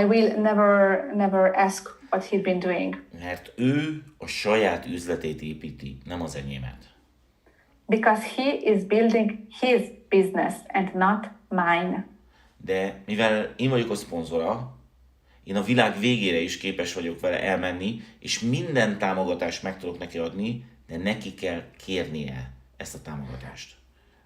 I will never ask what he's been doing.
Mert ő a saját üzletét építi, nem az enyémet.
Because he is building his business and not mine.
De mivel én vagyok a szponzora, én a világ végére is képes vagyok vele elmenni, és minden támogatást meg tudok neki adni, de neki kell kérnie ezt a támogatást.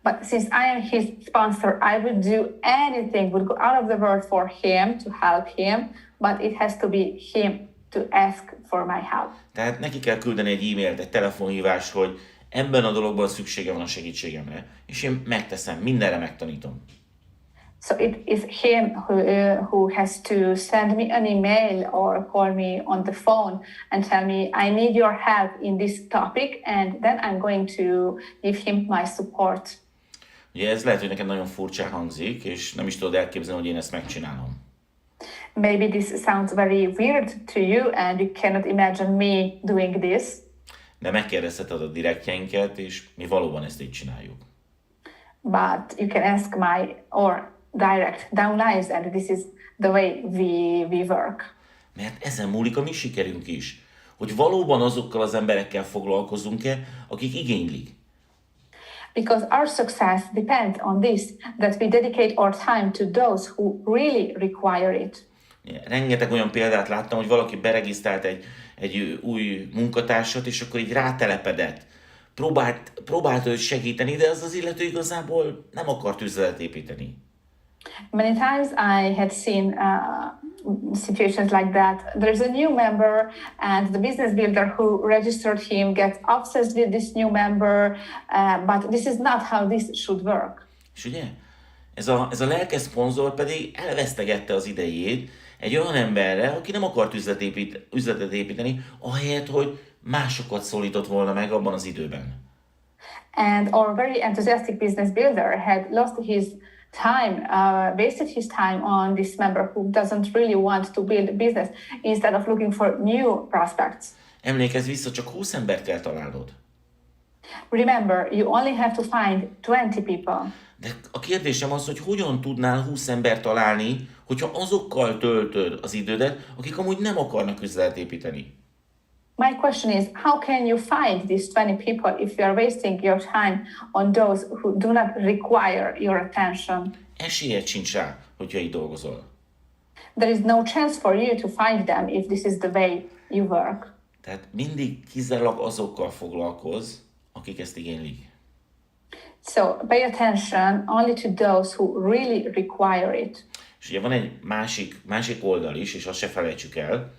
But since I am his sponsor, I would do anything, would go out of the world for him, to help him, but it has to be him to ask for my help.
Tehát neki kell küldeni egy e-mailt, egy telefonhívást, hogy ebben a dologban szüksége van a segítségemre, és én megteszem, mindenre megtanítom.
So it is him who has to send me an email or call me on the phone and tell me, I need your help in this topic, and then I'm going to give him my support.
Ugye ez lehet, hogy neked nagyon furcsán hangzik, és nem is tudod elképzelni, hogy én ezt megcsinálom.
Maybe this sounds very weird to you and you cannot imagine me doing this.
De megkérdezheted a direktjeinket, és mi valóban ezt így csináljuk.
But you can ask my or direct downlines, and this is the way we work.
Mert ezen múlik a mi sikerünk is, hogy valóban azokkal az emberekkel foglalkozunk-e, akik igénylik.
Because our success depends on this, that we dedicate our time to those who really require it.
Rengeteg olyan példát láttam, hogy valaki beregisztrált egy új munkatársat, és akkor így rátelepedett. Próbált őt segíteni, de az illető igazából nem akart üzletet építeni.
Many times I had seen situations like that. There's a new member, and the business builder who registered him gets obsessed with this new member, but this is not how this should work.
És ugye, ez a lelkes szponzor pedig elvesztegette az idejét egy olyan emberre, aki nem akart üzletet építeni, ahelyett, hogy másokat szólított volna meg abban az időben.
And our very enthusiastic business builder had lost his time, wasted his time on this member who doesn't really want to build a business instead of looking for new prospects.
Emlékezz vissza, csak 20 embert kell találnod.
Remember, you only have to find 20 people.
De a kérdésem az, hogy hogyan tudnál 20 embert találni, hogyha azokkal töltöd az idődet, akik amúgy nem akarnak üzletet építeni.
My question is, how can you find these 20 people if you are wasting your time on those who do not require your attention?
Esélyed sincs rá, hogyha így dolgozol.
There is no chance for you to find them if this is the way you work.
Tehát mindig kizárólag azokkal foglalkozz, akik ezt igénylik.
So pay attention only to those who really require it.
És ugye van egy másik oldal is, és azt se felejtsük el.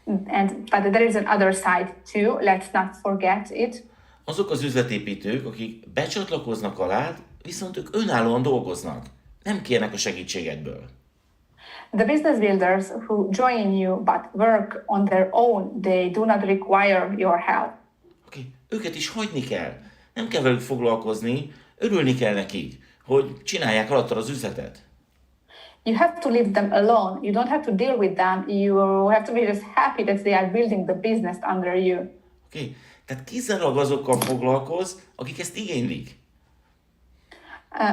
But there is an other side too, let's not forget it.
Azok az üzletépítők, akik becsatlakoznak alád, viszont ők önállóan dolgoznak. Nem kérnek a segítségedből.
The business builders who join you but work on their own, they do not require your help.
Őket is hagyni kell. Nem kell velük foglalkozni, örülni kell nekik, hogy csinálják alattad az üzletet.
You have to leave them alone. You don't have to deal with them. You have to be just happy that they are building the business under you.
Tehát kizárólag azokkal foglalkozz, akik ezt igénylik.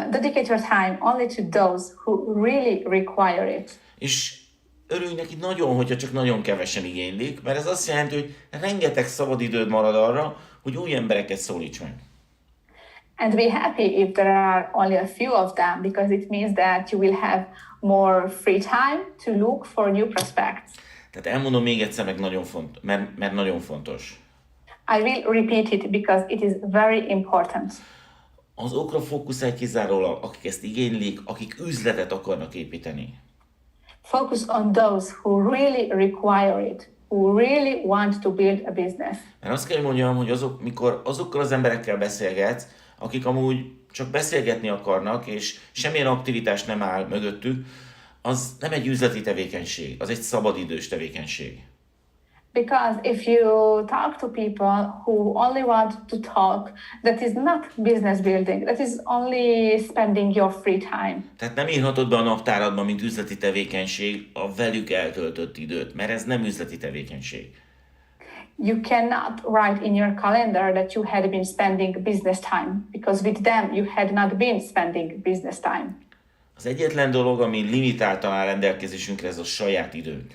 Dedicate your time only to those who really require it.
És örülj neki nagyon, hogyha csak nagyon kevesen igénylik, mert ez azt jelenti, hogy rengeteg szabad időd marad arra, hogy új embereket szólíts meg.
And be happy if there are only a few of them, because it means that you will have more free time to look for new prospects.
Tehát elmondom még egyszer, mert nagyon fontos.
I will repeat it because it is very important.
Azokra fókuszálj kizárólag, akik ezt igénylik, akik üzletet akarnak építeni.
Focus on those who really require it, who really want to build a business.
Mert azt kell mondjam, hogy mikor azokkal az emberekkel beszélgetsz, akik amúgy csak beszélgetni akarnak, és semmilyen aktivitás nem áll mögöttük, az nem egy üzleti tevékenység, az egy szabadidős tevékenység.
Because if you talk to people who only want to talk, that is not business building, that is only spending your free time.
Tehát nem írhatod be a naptáradba, mint üzleti tevékenység a velük eltöltött időt, mert ez nem üzleti tevékenység.
You cannot write in your calendar that you had been spending business time, because with them you had not been spending business time.
Az egyetlen dolog, ami limitáltan áll rendelkezésünkre, ez a saját időnk.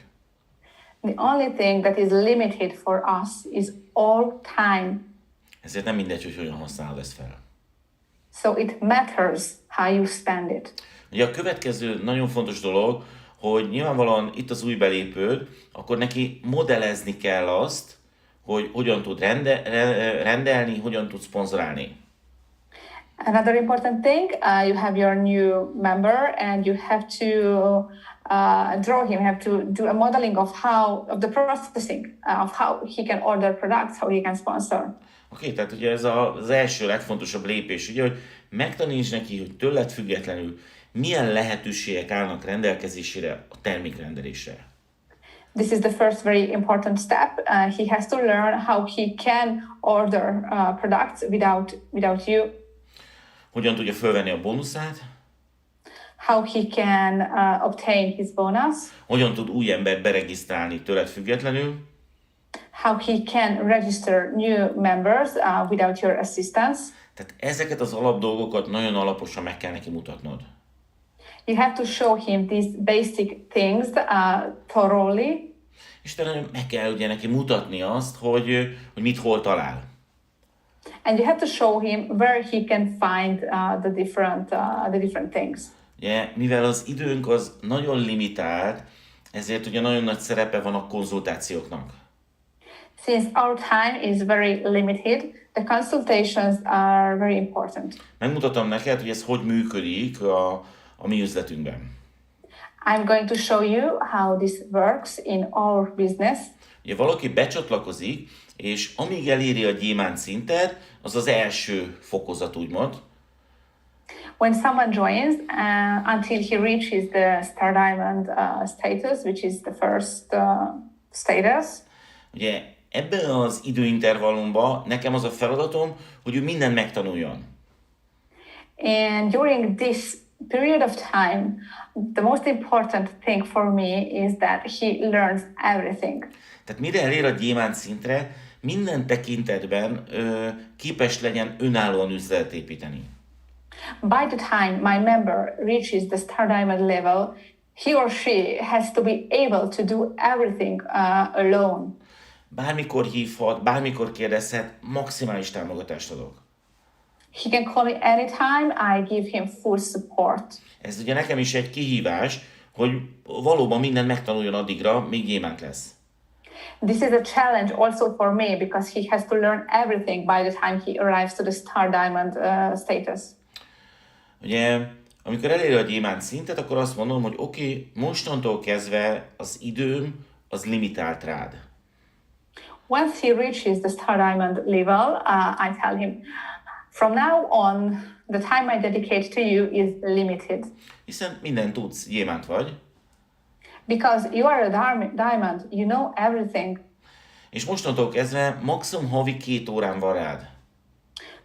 The only thing that is limited for us is all time.
Ezért nem mindegy, hogy hogyan használod ezt fel.
So it matters how you spend it.
Ugye a következő nagyon fontos dolog, hogy nyilvánvalóan itt az új belépőd, akkor neki modellezni kell azt, hogy hogyan tud rendelni, hogyan tud szponzorálni.
Another important thing, you have your new member and you have to draw him, have to do a modeling of the processing, of how he can order products, how he can sponsor.
Oké, tehát ugye ez az első legfontosabb lépés, ugye, hogy megtanítsd neki, hogy tőled függetlenül milyen lehetőségek állnak rendelkezésére a termékrendelésre.
This is the first very important step. He has to learn how he can order products without you.
Hogyan tudja fölvenni a bónuszát?
How he can obtain his bonus.
Hogyan tud új embert beregisztrálni tőled függetlenül?
How he can register new members without your assistance.
Tehát ezeket az alapdolgokat nagyon alaposan meg kell neki mutatnod.
You have to show him these basic things thoroughly.
És te meg kell ugye neki mutatni azt, hogy mit hol talál.
And you have to show him where he can find the different things.
Ugye, mivel az időnk az nagyon limitált, ezért ugye nagyon nagy szerepe van a konzultációknak.
Since our time is very limited, the consultations are very important.
Megmutatom neked, hogy ez hogy működik a mi üzletünkben.
I'm going to show you how this works in our business.
Ugye valaki becsatlakozik, és amíg eléri a gyémánt szintet, az az első fokozat, úgymond.
When someone joins until he reaches the Star Diamond status, which is the first status.
Ugye ebben az időintervallumban nekem az a feladatom, hogy ő mindent megtanuljon.
And during this period of time, the most important thing for me is that he learns everything.
Tehát mire elér a gyémánt szintre, minden tekintetben képes legyen önállóan üzletet építeni.
By the time my member reaches the Star Diamond level, he or she has to be able to do everything alone.
Bármikor hívhat, bármikor kérdezhet, maximális támogatást adok.
He can call me anytime, I give him full support.
Ez ugye nekem is egy kihívás, hogy valóban mindent megtanuljon addigra, míg gyémánt lesz.
This is a challenge also for me because he has to learn everything by the time he arrives to the Star Diamond status.
Ugye, amikor elér a gyémánt szintet, akkor azt mondom, hogy oké, mostantól kezdve az időm az limitált rád.
Once he reaches the Star Diamond level, I tell him, from now on, the time I dedicate to you is limited.
Hiszen mindent tudsz, gyémánt vagy.
Because you are a diamond, you know everything.
És mostantól kezdve maximum havi 2 órán van rád.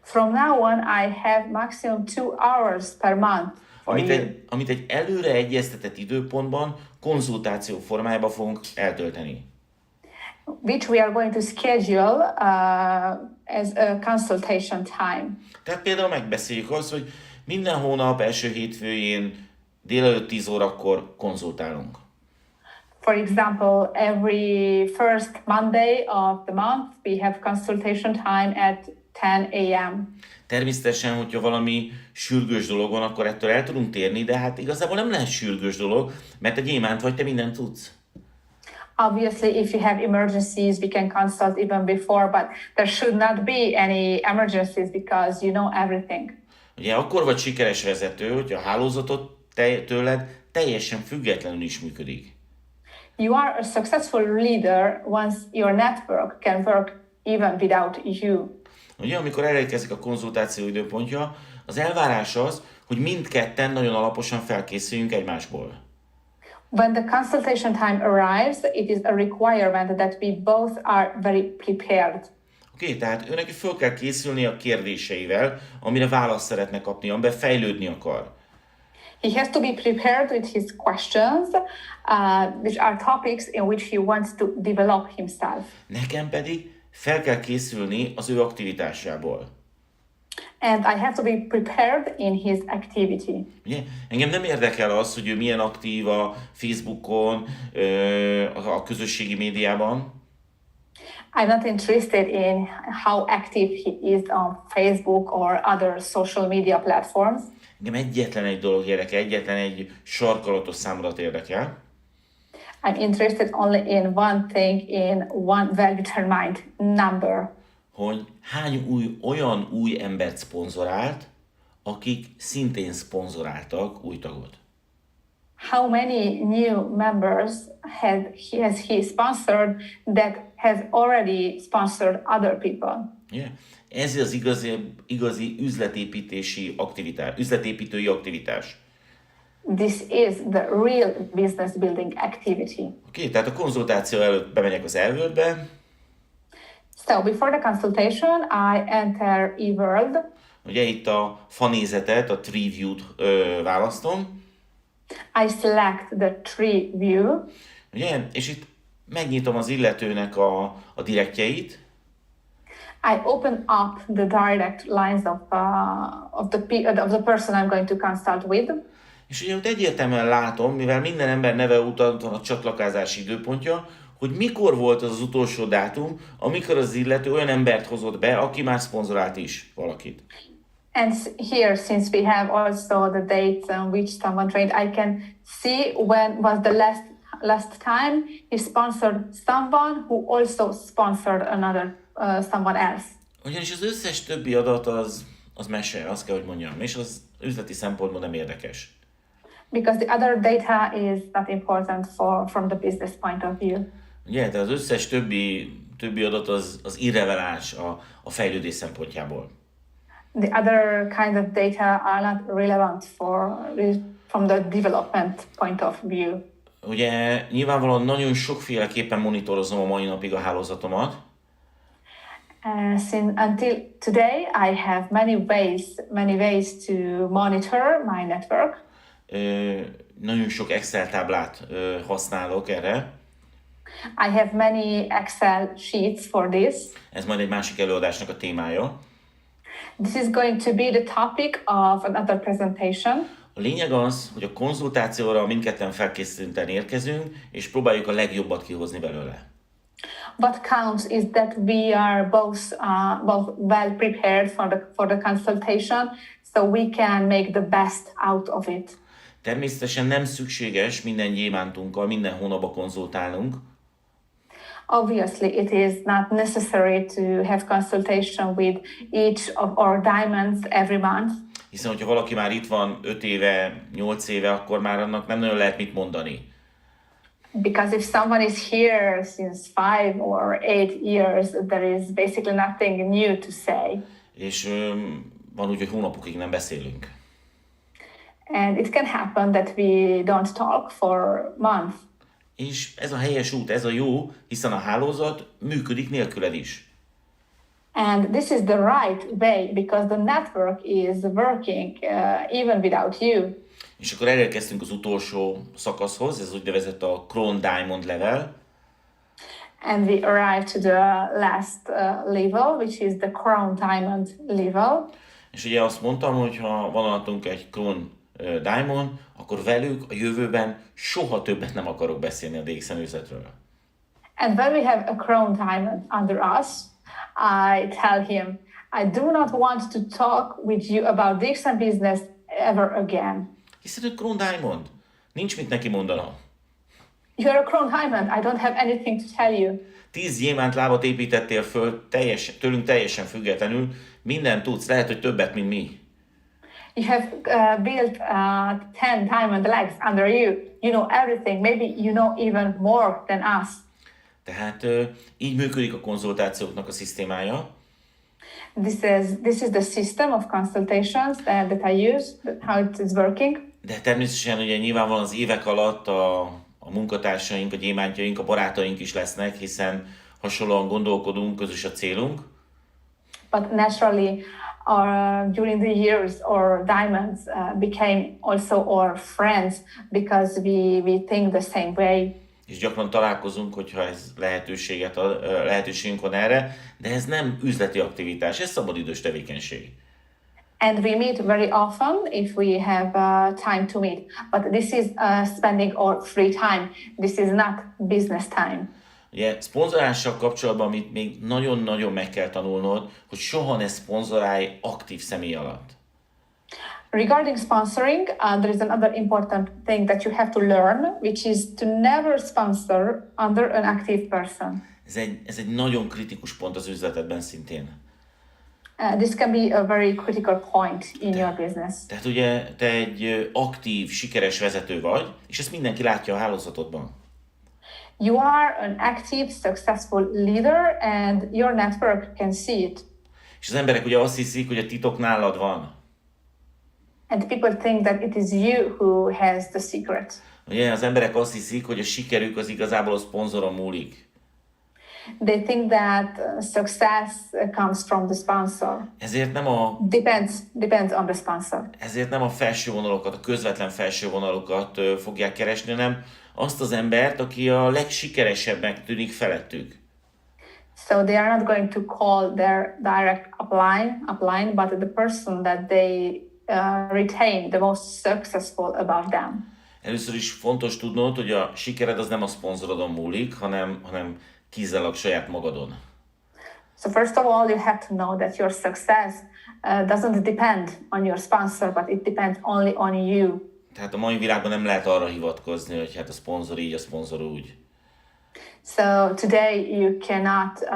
From now on, I have maximum 2 hours per month for you.
Amit egy előre egyeztetett időpontban konzultáció formájában fogunk eltölteni.
Which we are going to schedule as a consultation time.
Tehát például megbeszéljük azt, hogy minden hónap első hétfőjén délelőtt 10 órakor konzultálunk.
For example, every first Monday of the month, we have consultation time at 10 a.m.
Természetesen, hogyha valami sürgős dolog van, akkor ettől el tudunk térni, de hát igazából nem lehet sürgős dolog, mert a gyémánt vagy, te mindent tudsz.
Obviously, if you have emergencies, we can consult even before, but there should not be any emergencies because you know everything.
Ugye akkor vagy sikeres vezető, hogy a hálózatot tőled teljesen függetlenül is működik.
You are a successful leader once your network can work even without you.
Ugye, amikor elérkezik a konzultáció időpontja, Az elvárás az, hogy mindketten nagyon alaposan felkészüljünk egymásból.
When the consultation time arrives, it is a requirement that we both are very prepared.
Oké, tehát őnek föl kell készülni a kérdéseivel, amire választ szeretne kapni, amiben fejlődni akar.
He has to be prepared with his questions, which are topics in which he wants to develop himself.
Nekem pedig fel kell készülni az ő aktivitásából.
And I have to be prepared in his activity.
Ugye? Engem nem érdekel az, hogy ő milyen aktív a Facebookon, a közösségi médiában.
I'm not interested in how active he is on Facebook or other social media platforms.
Engem egyetlen egy dolog érdekel, egyetlen egy sarkalatos számodat érdekel.
I'm interested only in one thing, in one well-determined number.
Hogy hány olyan új embert szponzorált, akik szintén szponzoráltak új tagot.
How many new members has he sponsored that has already sponsored other people?
Yeah. Ez az igazi üzletépítői aktivitás.
This is the real business building activity.
Oké, tehát a konzultáció előtt bemegyek az eWorldbe.
So before the consultation, I enter eWorld.
Ugye itt a fanézetet, a tree view-t választom.
I select the tree view.
Ugye? És itt megnyitom az illetőnek a direktjeit.
I open up the direct lines of the person I'm going to consult with.
És ugye ott egyértelműen látom, mivel minden ember neve után van a csatlakozási időpontja, hogy mikor volt az utolsó dátum, amikor az illető olyan embert hozott be, aki már szponzorált is valakit.
And here, since we have also the dates on which someone trained, I can see when was the last time he sponsored someone who also sponsored another someone else.
Ugyanis az összes többi adat az mese, azt kell, hogy mondjam, és az üzleti szempontból nem érdekes.
Because the other data is not important from the business point of view.
Ugye, tehát az összes többi adat az irreleváns a fejlődés szempontjából.
The other kind of data are not relevant from the development point of view.
Ugye nyilvánvalóan nagyon sokféleképpen monitorozom a mai napig a hálózatomat.
Until today, I have many ways to monitor my network.
Nagyon sok Excel táblát használok erre.
I have many Excel sheets for this.
Ez majd egy másik előadásnak a témája.
This is going to be the topic of another presentation.
A lényeg az, hogy a konzultációra mindketten felkészülten érkezünk, és próbáljuk a legjobbat kihozni belőle.
What counts is that we are both well prepared for the consultation, so we can make the best out of it.
Természetesen nem szükséges minden gyémántunkkal minden hónapban konzultálnunk.
Obviously, it is not necessary to have consultation with each of our diamonds every month.
Hiszen, hogyha valaki már itt van 5 éve, 8 éve, akkor már annak nem nagyon lehet mit mondani.
Because if someone is here since 5 or 8 years, there is basically nothing new to say.
És van úgy, hogy hónapokig nem beszélünk.
And it can happen that we don't talk for months.
És ez a helyes út, ez a jó, hiszen a hálózat működik nélküled is.
And this is the right way because the network is working even without you.
És akkor elérkeztünk az utolsó szakaszhoz, ez úgynevezett a Crown Diamond level.
And we arrived to the last level, which is the Crown Diamond level.
És ugye azt mondtam, hogy ha van alatunk egy Crown Diamond, akkor velük a jövőben soha többet nem akarok beszélni a DXN üzletről.
And when we have a Crown Diamond under us, I tell him, I do not want to talk with you about DXN business ever again.
Hiszen ő Crown Diamond. Nincs mit neki mondanom.
You're a Crown Diamond. I don't have anything to tell you.
10 gyémánt lábat építettél föl, tőlünk teljesen függetlenül. Mindent tudsz, lehet, hogy többet, mint mi.
You have built 10 diamond legs under you. You know everything. Maybe you know even more than us.
Tehát így működik a konzultációknak a szisztémája.
This is the system of consultations that I use, how it is working.
De természetesen ugye nyilvánvalóan az évek alatt a munkatársaink, a gyémántjaink, a barátaink is lesznek, hiszen hasonlóan gondolkodunk, közös a célunk.
But naturally, during the years, our diamonds became also our friends because we think the same way.
És gyakran találkozunk, hogyha ez lehetőségünk van erre, de ez nem üzleti aktivitás, ez szabadidős tevékenység.
And we meet very often if we have time to meet. But this is spending our free time. This is not business time.
Ugye szponzorással kapcsolatban, amit még nagyon-nagyon meg kell tanulnod, hogy soha ne szponzorálj aktív személy alatt.
Regarding sponsoring, there is another important thing that you have to learn, which is to never sponsor under an active person.
Ez egy nagyon kritikus pont az üzletedben szintén.
This can be a very critical point in your business.
Tehát ugye te egy aktív, sikeres vezető vagy, és ezt mindenki látja a hálózatodban.
You are an active, successful leader, and your network can see it.
És az emberek ugye azt hiszik, hogy a titok nálad van.
And people think that it is you who has the secret.
Ugye az emberek azt hiszik, hogy a sikerük az igazából a szponzoron múlik.
They think that success comes from the sponsor.
Ezért nem a
Depends on the sponsor.
Ezért nem a felső vonalokat, a közvetlen felső vonalokat fogják keresni, hanem azt az embert, aki a legsikeresebbnek tűnik felettük.
So they are not going to call their direct upline, but the person that they retain the most successful above them.
Először is fontos tudnod, hogy a sikered az nem a szponzorodon múlik, hanem kizárólag saját magadon.
So first of all, you have to know that your success doesn't depend on your sponsor, but it depends only on you.
Tehát a mai világban nem lehet arra hivatkozni, hogy hát a szponzor így, a szponzor úgy.
So today you cannot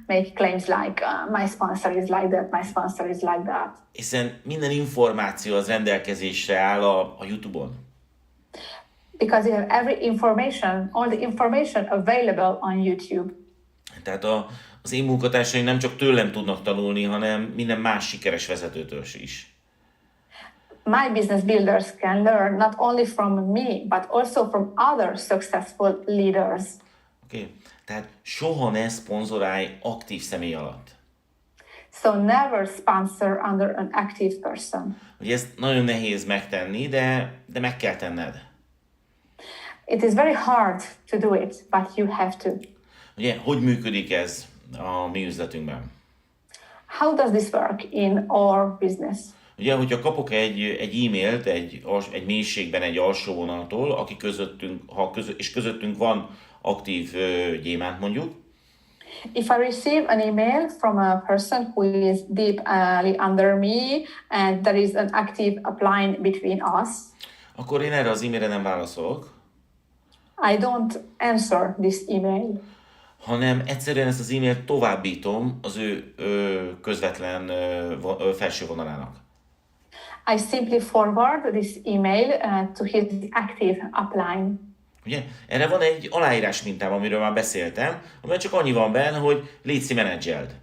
make claims like my sponsor is like that, my sponsor is like that.
Hiszen minden információ az rendelkezésre áll a YouTube-on.
Because you have all the information available on YouTube.
Tehát az én munkatársaim nem csak tőlem tudnak tanulni, hanem minden más sikeres vezetőtől is.
My business builders can learn not only from me, but also from other successful leaders.
Oké. Tehát soha ne szponzorálj aktív személy alatt.
So never sponsor under an active person.
Ugye ezt nagyon nehéz megtenni, de meg kell tenned.
It is very hard to do it, but you have to.
Ugye, hogy működik ez a mi üzletünkben?
How does this work in our business?
Ugye, hogyha kapok egy e-mailt egy mélységben egy alsó vonaltól, aki közöttünk van aktív gyémánt mondjuk,
if I receive an email from a person who is deeply under me and there is an active upline between us,
akkor én erre az e-mailre nem válaszolok,
I don't answer this email.
hanem egyszerűen ezt az e-mailt továbbítom az ő közvetlen felső vonalának.
I simply forward this email to his active upline.
Ugye? Erre van egy aláírás mintám, amiről már beszéltem, amiben csak annyi van benne, hogy létszi menedzseld.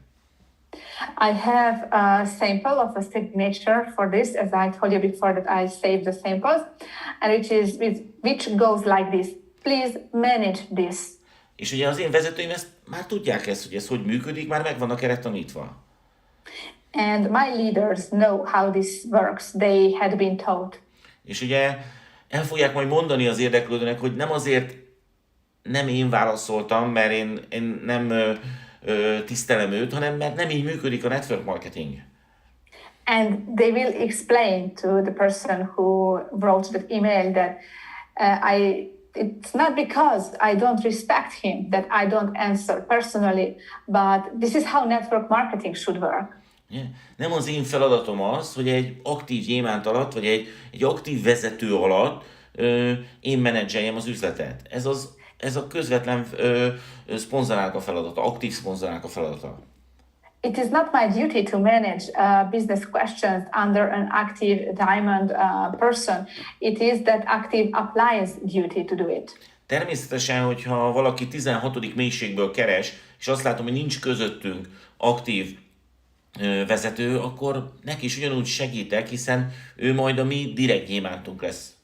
I have a sample of a signature for this, as I told you before that I saved the samples, and which goes like this. Please manage this.
És ugye az én vezetőim ezt már tudják hogy ez hogy működik, már meg vannak erre tanítva.
And my leaders know how this works. They had been taught.
És ugye el fogják majd mondani az érdeklődőnek, hogy nem azért nem én válaszoltam, mert én nem tisztelem őt, hanem mert nem így működik a network marketing.
And they will explain to the person who wrote that email that it's not because I don't respect him that I don't answer personally, but this is how network marketing should work.
Yeah. Nem az én feladatom az, hogy egy aktív gyémánt alatt, vagy egy aktív vezető alatt én menedzseljem az üzletet. Ez a közvetlen szponzorálnak a feladata, aktív szponzorálnak a feladata.
It is not my duty to manage business questions under an active diamond person. It is that active appliance duty to do it.
Természetesen, hogyha valaki 16. mélységből keres, és azt látom, hogy nincs közöttünk aktív vezető, akkor neki is ugyanúgy segítek, hiszen ő majd a mi direkt gyémántunk lesz.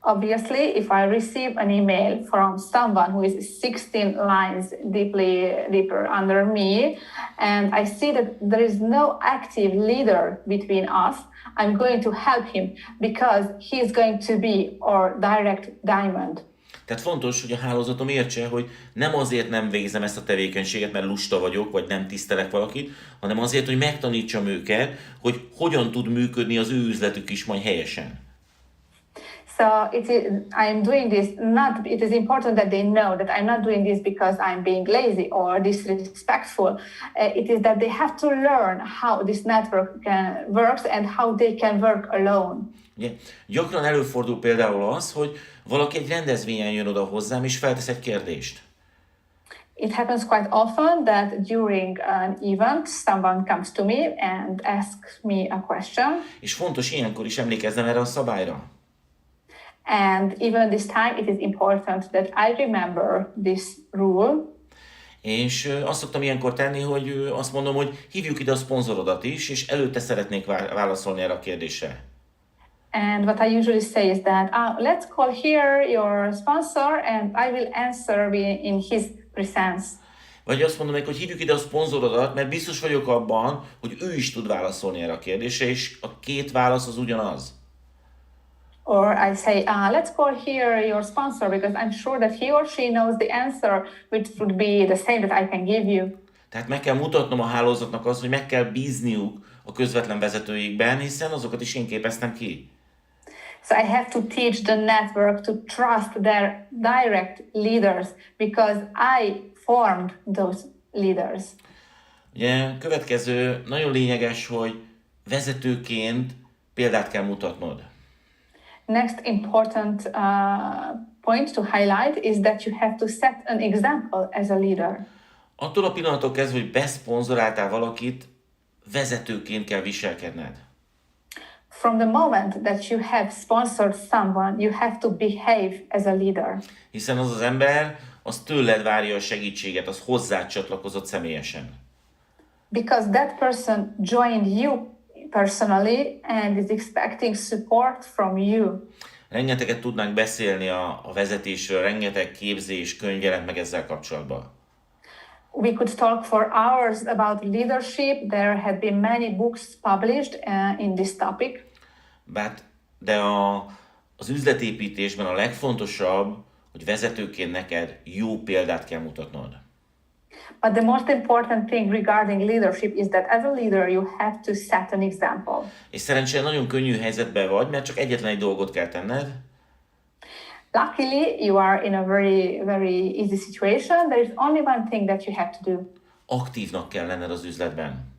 Obviously, if I receive an email from someone who is 16 lines deeper under me, and I see that there is no active leader between us, I'm going to help him because he is going to be our direct diamond.
Tehát fontos, hogy a hálózatom értse, hogy nem azért nem végzem ezt a tevékenységet, mert lusta vagyok, vagy nem tisztelek valakit, hanem azért, hogy megtanítsam őket, hogy hogyan tud működni az ő üzletük is majd helyesen.
So I'm doing this it is important that they know that I'm not doing this because I'm being lazy or disrespectful. It is that they have to learn how this network works and how they can work alone.
Ugye, gyakran előfordul például az, hogy valaki egy rendezvényen jön oda hozzám, és feltesz egy kérdést.
It happens quite often that during an event, someone comes to me and asks me a question.
És fontos ilyenkor is emlékeznem erre a szabályra.
And even this time, it is important that I remember this rule.
És azt szoktam ilyenkor tenni, hogy azt mondom, hogy hívjuk ide a szponzorodat is, és előtte szeretnék válaszolni erre a kérdésre.
And what I usually say is that, let's call here your sponsor and I will answer in his presence.
Vagy azt mondom neki, hogy hívjuk ide a szponzorodat, mert biztos vagyok abban, hogy ő is tud válaszolni erre a kérdésre, és a két válasz az ugyanaz.
Or I say, let's call here your sponsor because I'm sure that he or she knows the answer, which would be the same that I can give you.
Tehát meg kell mutatnom a hálózatnak azt, hogy meg kell bízniuk a közvetlen vezetőikben, hiszen azokat is én képeztem ki.
So I have to teach the network to trust their direct leaders because I formed those leaders.
Ugye következő nagyon lényeges, hogy vezetőként példát kell mutatnod.
Next important point to highlight is that you have to set an example as a leader.
Attól a pillanattól kezdve, hogy beszponzoráltál valakit, vezetőként kell viselkedned.
From the moment that you have sponsored someone, you have to behave as a leader.
Hiszen az az ember, az tőled várja a segítséget, az hozzád csatlakozott személyesen.
Because that person joined you personally and is expecting support from you.
Rengeteget tudnánk beszélni a vezetésről, rengeteg képzés, könyv jelent meg ezzel kapcsolatban.
We could talk for hours about leadership. There have been many books published in this topic.
De az üzletépítésben a legfontosabb, hogy vezetőként neked jó példát kell mutatnod.
But the most important thing regarding leadership is that as a leader you have to set an example.
És szerencsére nagyon könnyű helyzetben vagy, mert csak egyetlen egy dolgot kell tenned.
Luckily, you are in a very, very easy situation. There is only one thing that you have to do.
Aktívnak kell lenned az üzletben.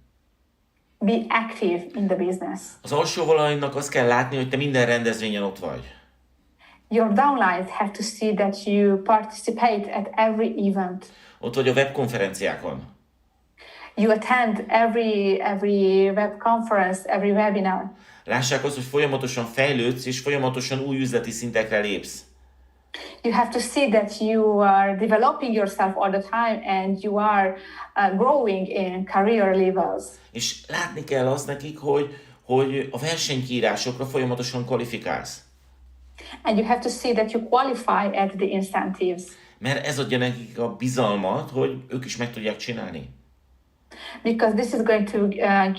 Be active in the business.
Az alsó valahinak azt kell látni, hogy te minden rendezvényen ott vagy.
Your downlines have to see that you participate at every event.
Ott vagy a webkonferenciákon.
You attend every web conference, every webinar.
Lássák azt, hogy folyamatosan fejlődsz, és folyamatosan új üzleti szintekre lépsz.
You have to see that you are developing yourself all the time and you are growing in career levels.
És látni kell azt nekik, hogy a versenykiírásokra folyamatosan kvalifikálsz.
And you have to see that you qualify at the incentives.
Mert ez adja nekik a bizalmat, hogy ők is meg tudják csinálni.
Because this is going to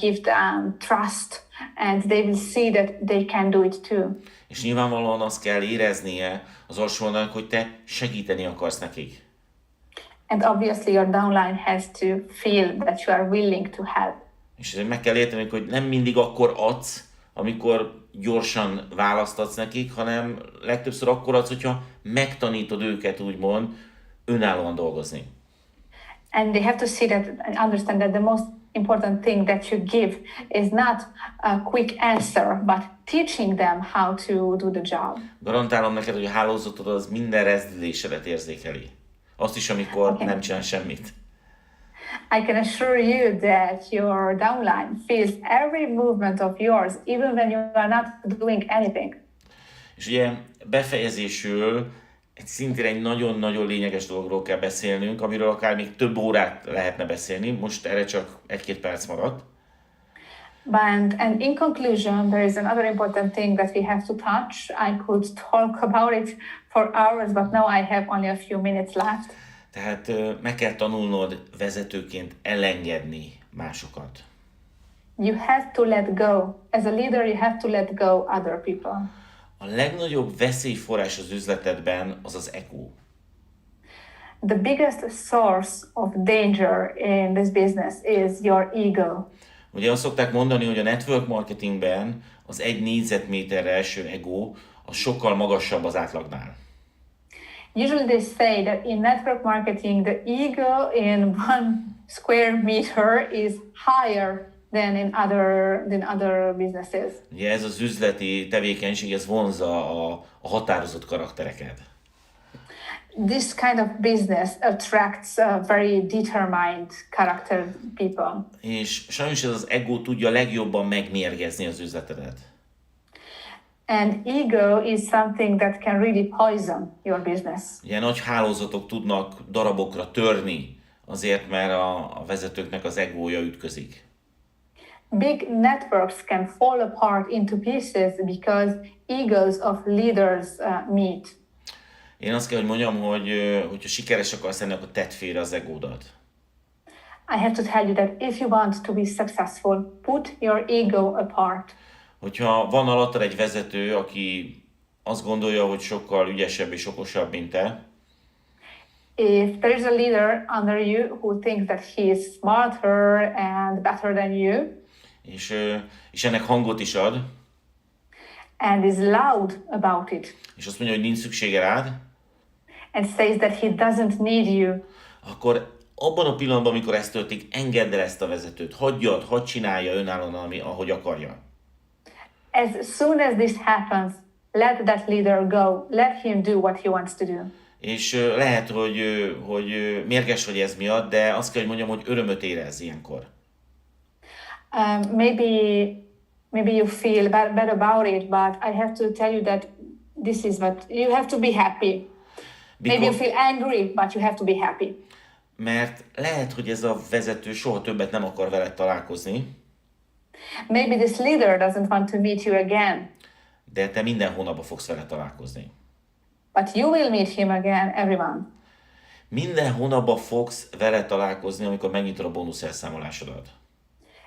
give them trust and they will see that they can do it too.
És nyilvánvalóan azt kell éreznie az alsónak, hogy te segíteni akarsz nekik.
And obviously your downline has to feel that you are willing to help.
És meg kell érteni, hogy nem mindig akkor adsz, amikor gyorsan választatsz nekik, hanem legtöbbször akkor adsz, hogyha megtanítod őket úgymond önállóan dolgozni.
And they have to see that and understand that the most important thing that you give is not a quick answer, but teaching them how to do the job.
Garantálom neked, hogy a hálózatod az minden rezdülésedet érzékeli. Azt is, amikor nem csinál semmit.
I can assure you that your downline feels every movement of yours, even when you are not doing anything.
És ugye befejezésül szintén egy nagyon-nagyon lényeges dologról kell beszélnünk, amiről akár még több órát lehetne beszélni, most erre csak 1-2 perc maradt.
And in conclusion, there is another important thing that we have to touch. I could talk about it for hours, but now I have only a few minutes left.
Tehát meg kell tanulnod vezetőként elengedni másokat.
You have to let go. As a leader, you have to let go other people.
A legnagyobb veszélyforrás az üzletedben az az ego.
The biggest source of danger in this business is your ego.
Ugye azt szokták mondani, hogy a network marketingben az 1 négyzetméterre eső ego az sokkal magasabb az átlagnál.
Usually they say that in network marketing, the ego in 1 square meter is higher than in other businesses.
Ugye ez az üzleti tevékenység, ez vonzza a határozott karaktereket.
This kind of business attracts very determined character people.
És sajnos ez az ego tudja legjobban megmérgezni az üzletedet.
And ego is something that can really poison your business.
Ugye nagy hálózatok tudnak darabokra törni, azért mert a vezetőknek az egója ütközik.
Big networks can fall apart into pieces because egos of leaders meet.
Én azt kell, hogy mondjam, hogyha sikeres akarsz lenni, akkor tedd félre az egódat.
I have to tell you that if you want to be successful, put your ego apart.
Hogyha van alattad egy vezető, aki azt gondolja, hogy sokkal ügyesebb és okosabb, mint te,
If there is a leader under you who thinks that he is smarter and better than you,
és ennek hangot is ad,
and is loud about it,
és azt mondja, hogy nincs szüksége rád,
and says that he doesn't need you,
akkor abban a pillanatban, amikor ez történik, engedd el ezt a vezetőt, hadd csinálja önállóan, ahogy akarja.
as soon as this happens, let that leader go. Let him do what he wants to do.
És lehet, hogy mérges vagy ez miatt, de azt kell, hogy mondjam, hogy örömöt érez ilyenkor.
Maybe you feel bad about it, but I have to tell you that this is what you have to be happy. Maybe you feel angry, but you have to be happy.
Mert lehet, hogy ez a vezető soha többet nem akar veled találkozni.
Maybe this leader doesn't want to meet you again.
De te minden hónapban fogsz vele találkozni.
But you will meet him again every month.
Minden hónapban fogsz vele találkozni, amikor megnyitod a bónusz elszámolásodat.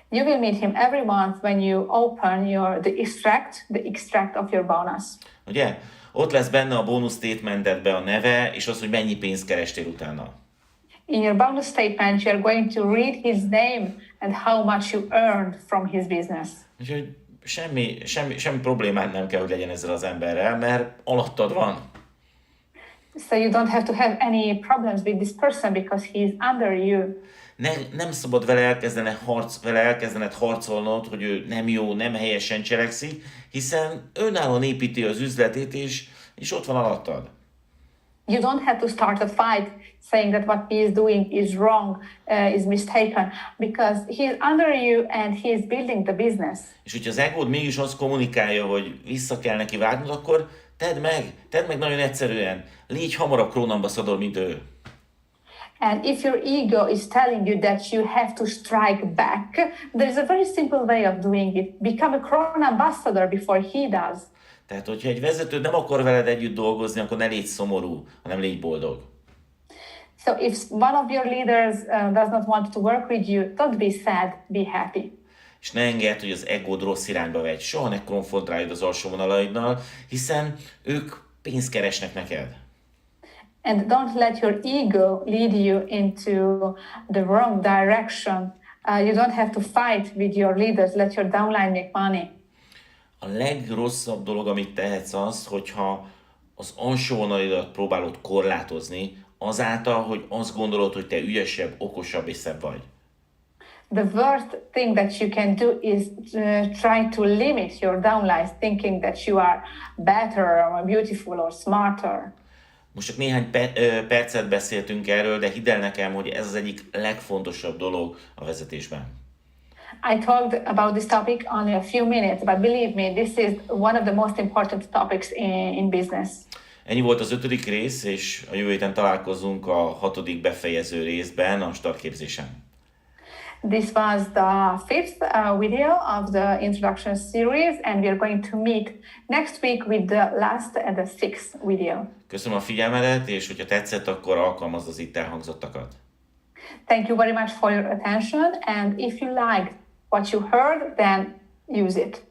You will meet him every month when you open the extract of your bonus.
Ugye? Ott lesz benne a bónusz statementedbe a neve, és az, hogy mennyi pénzt kerestél utána.
In your bonus statement, you are going to read his name and how much you earned from his business.
Úgyhogy semmi problémád nem kell, hogy legyen ezzel az emberrel, mert alattad van.
So you don't have to have any problems with this person because he is under you.
Nem szabad vele elkezdened harcolnod, hogy ő nem jó, nem helyesen cselekszik, hiszen önállóan építi az üzletét, és ott van alattad.
You don't have to start a fight saying that what he is doing is wrong, is mistaken, because he is under you and he is building the business.
És hogyha az egód mégis azt kommunikálja, hogy vissza kell neki vágnod, akkor tedd meg nagyon egyszerűen. Légy hamarabb krónambaszador, mint ő.
And if your ego is telling you that you have to strike back, there's a very simple way of doing it. Become a crown ambassador before he does.
Tehát, hogyha egy vezető nem akar veled együtt dolgozni, akkor ne légy szomorú, hanem légy boldog.
So if one of your leaders does not want to work with you, don't be sad, be happy.
És ne engedd, hogy az egód rossz irányba vegy. Soha ne konfrontáljd az alsó vonalaiddal, hiszen ők pénzt keresnek neked.
And don't let your ego lead you into the wrong direction. You don't have to fight with your leaders. Let your downline make money.
A legrosszabb dolog, amit tehetsz az, hogyha az alsó vonalidat próbálod korlátozni, azáltal, hogy azt gondolod, hogy te ügyesebb, okosabb és szebb vagy.
The worst thing that you can do is try to limit your downlines, thinking that you are better or beautiful or smarter.
Most csak néhány percet beszéltünk erről, de hidd el nekem, hogy ez az egyik legfontosabb dolog a vezetésben.
I talked about this topic only a few minutes, but believe me, this is one of the most important topics in business.
Ennyi volt az 5. rész, és a jövő héten találkozunk a 6. befejező részben, a startképzésen.
This was the fifth video of the introduction series, and we are going to meet next week with the last and the sixth video.
Köszönöm a figyelmedet, és hogyha tetszett, akkor alkalmazd az itt elhangzottakat.
Thank you very much for your attention, and if you liked what you heard, then use it.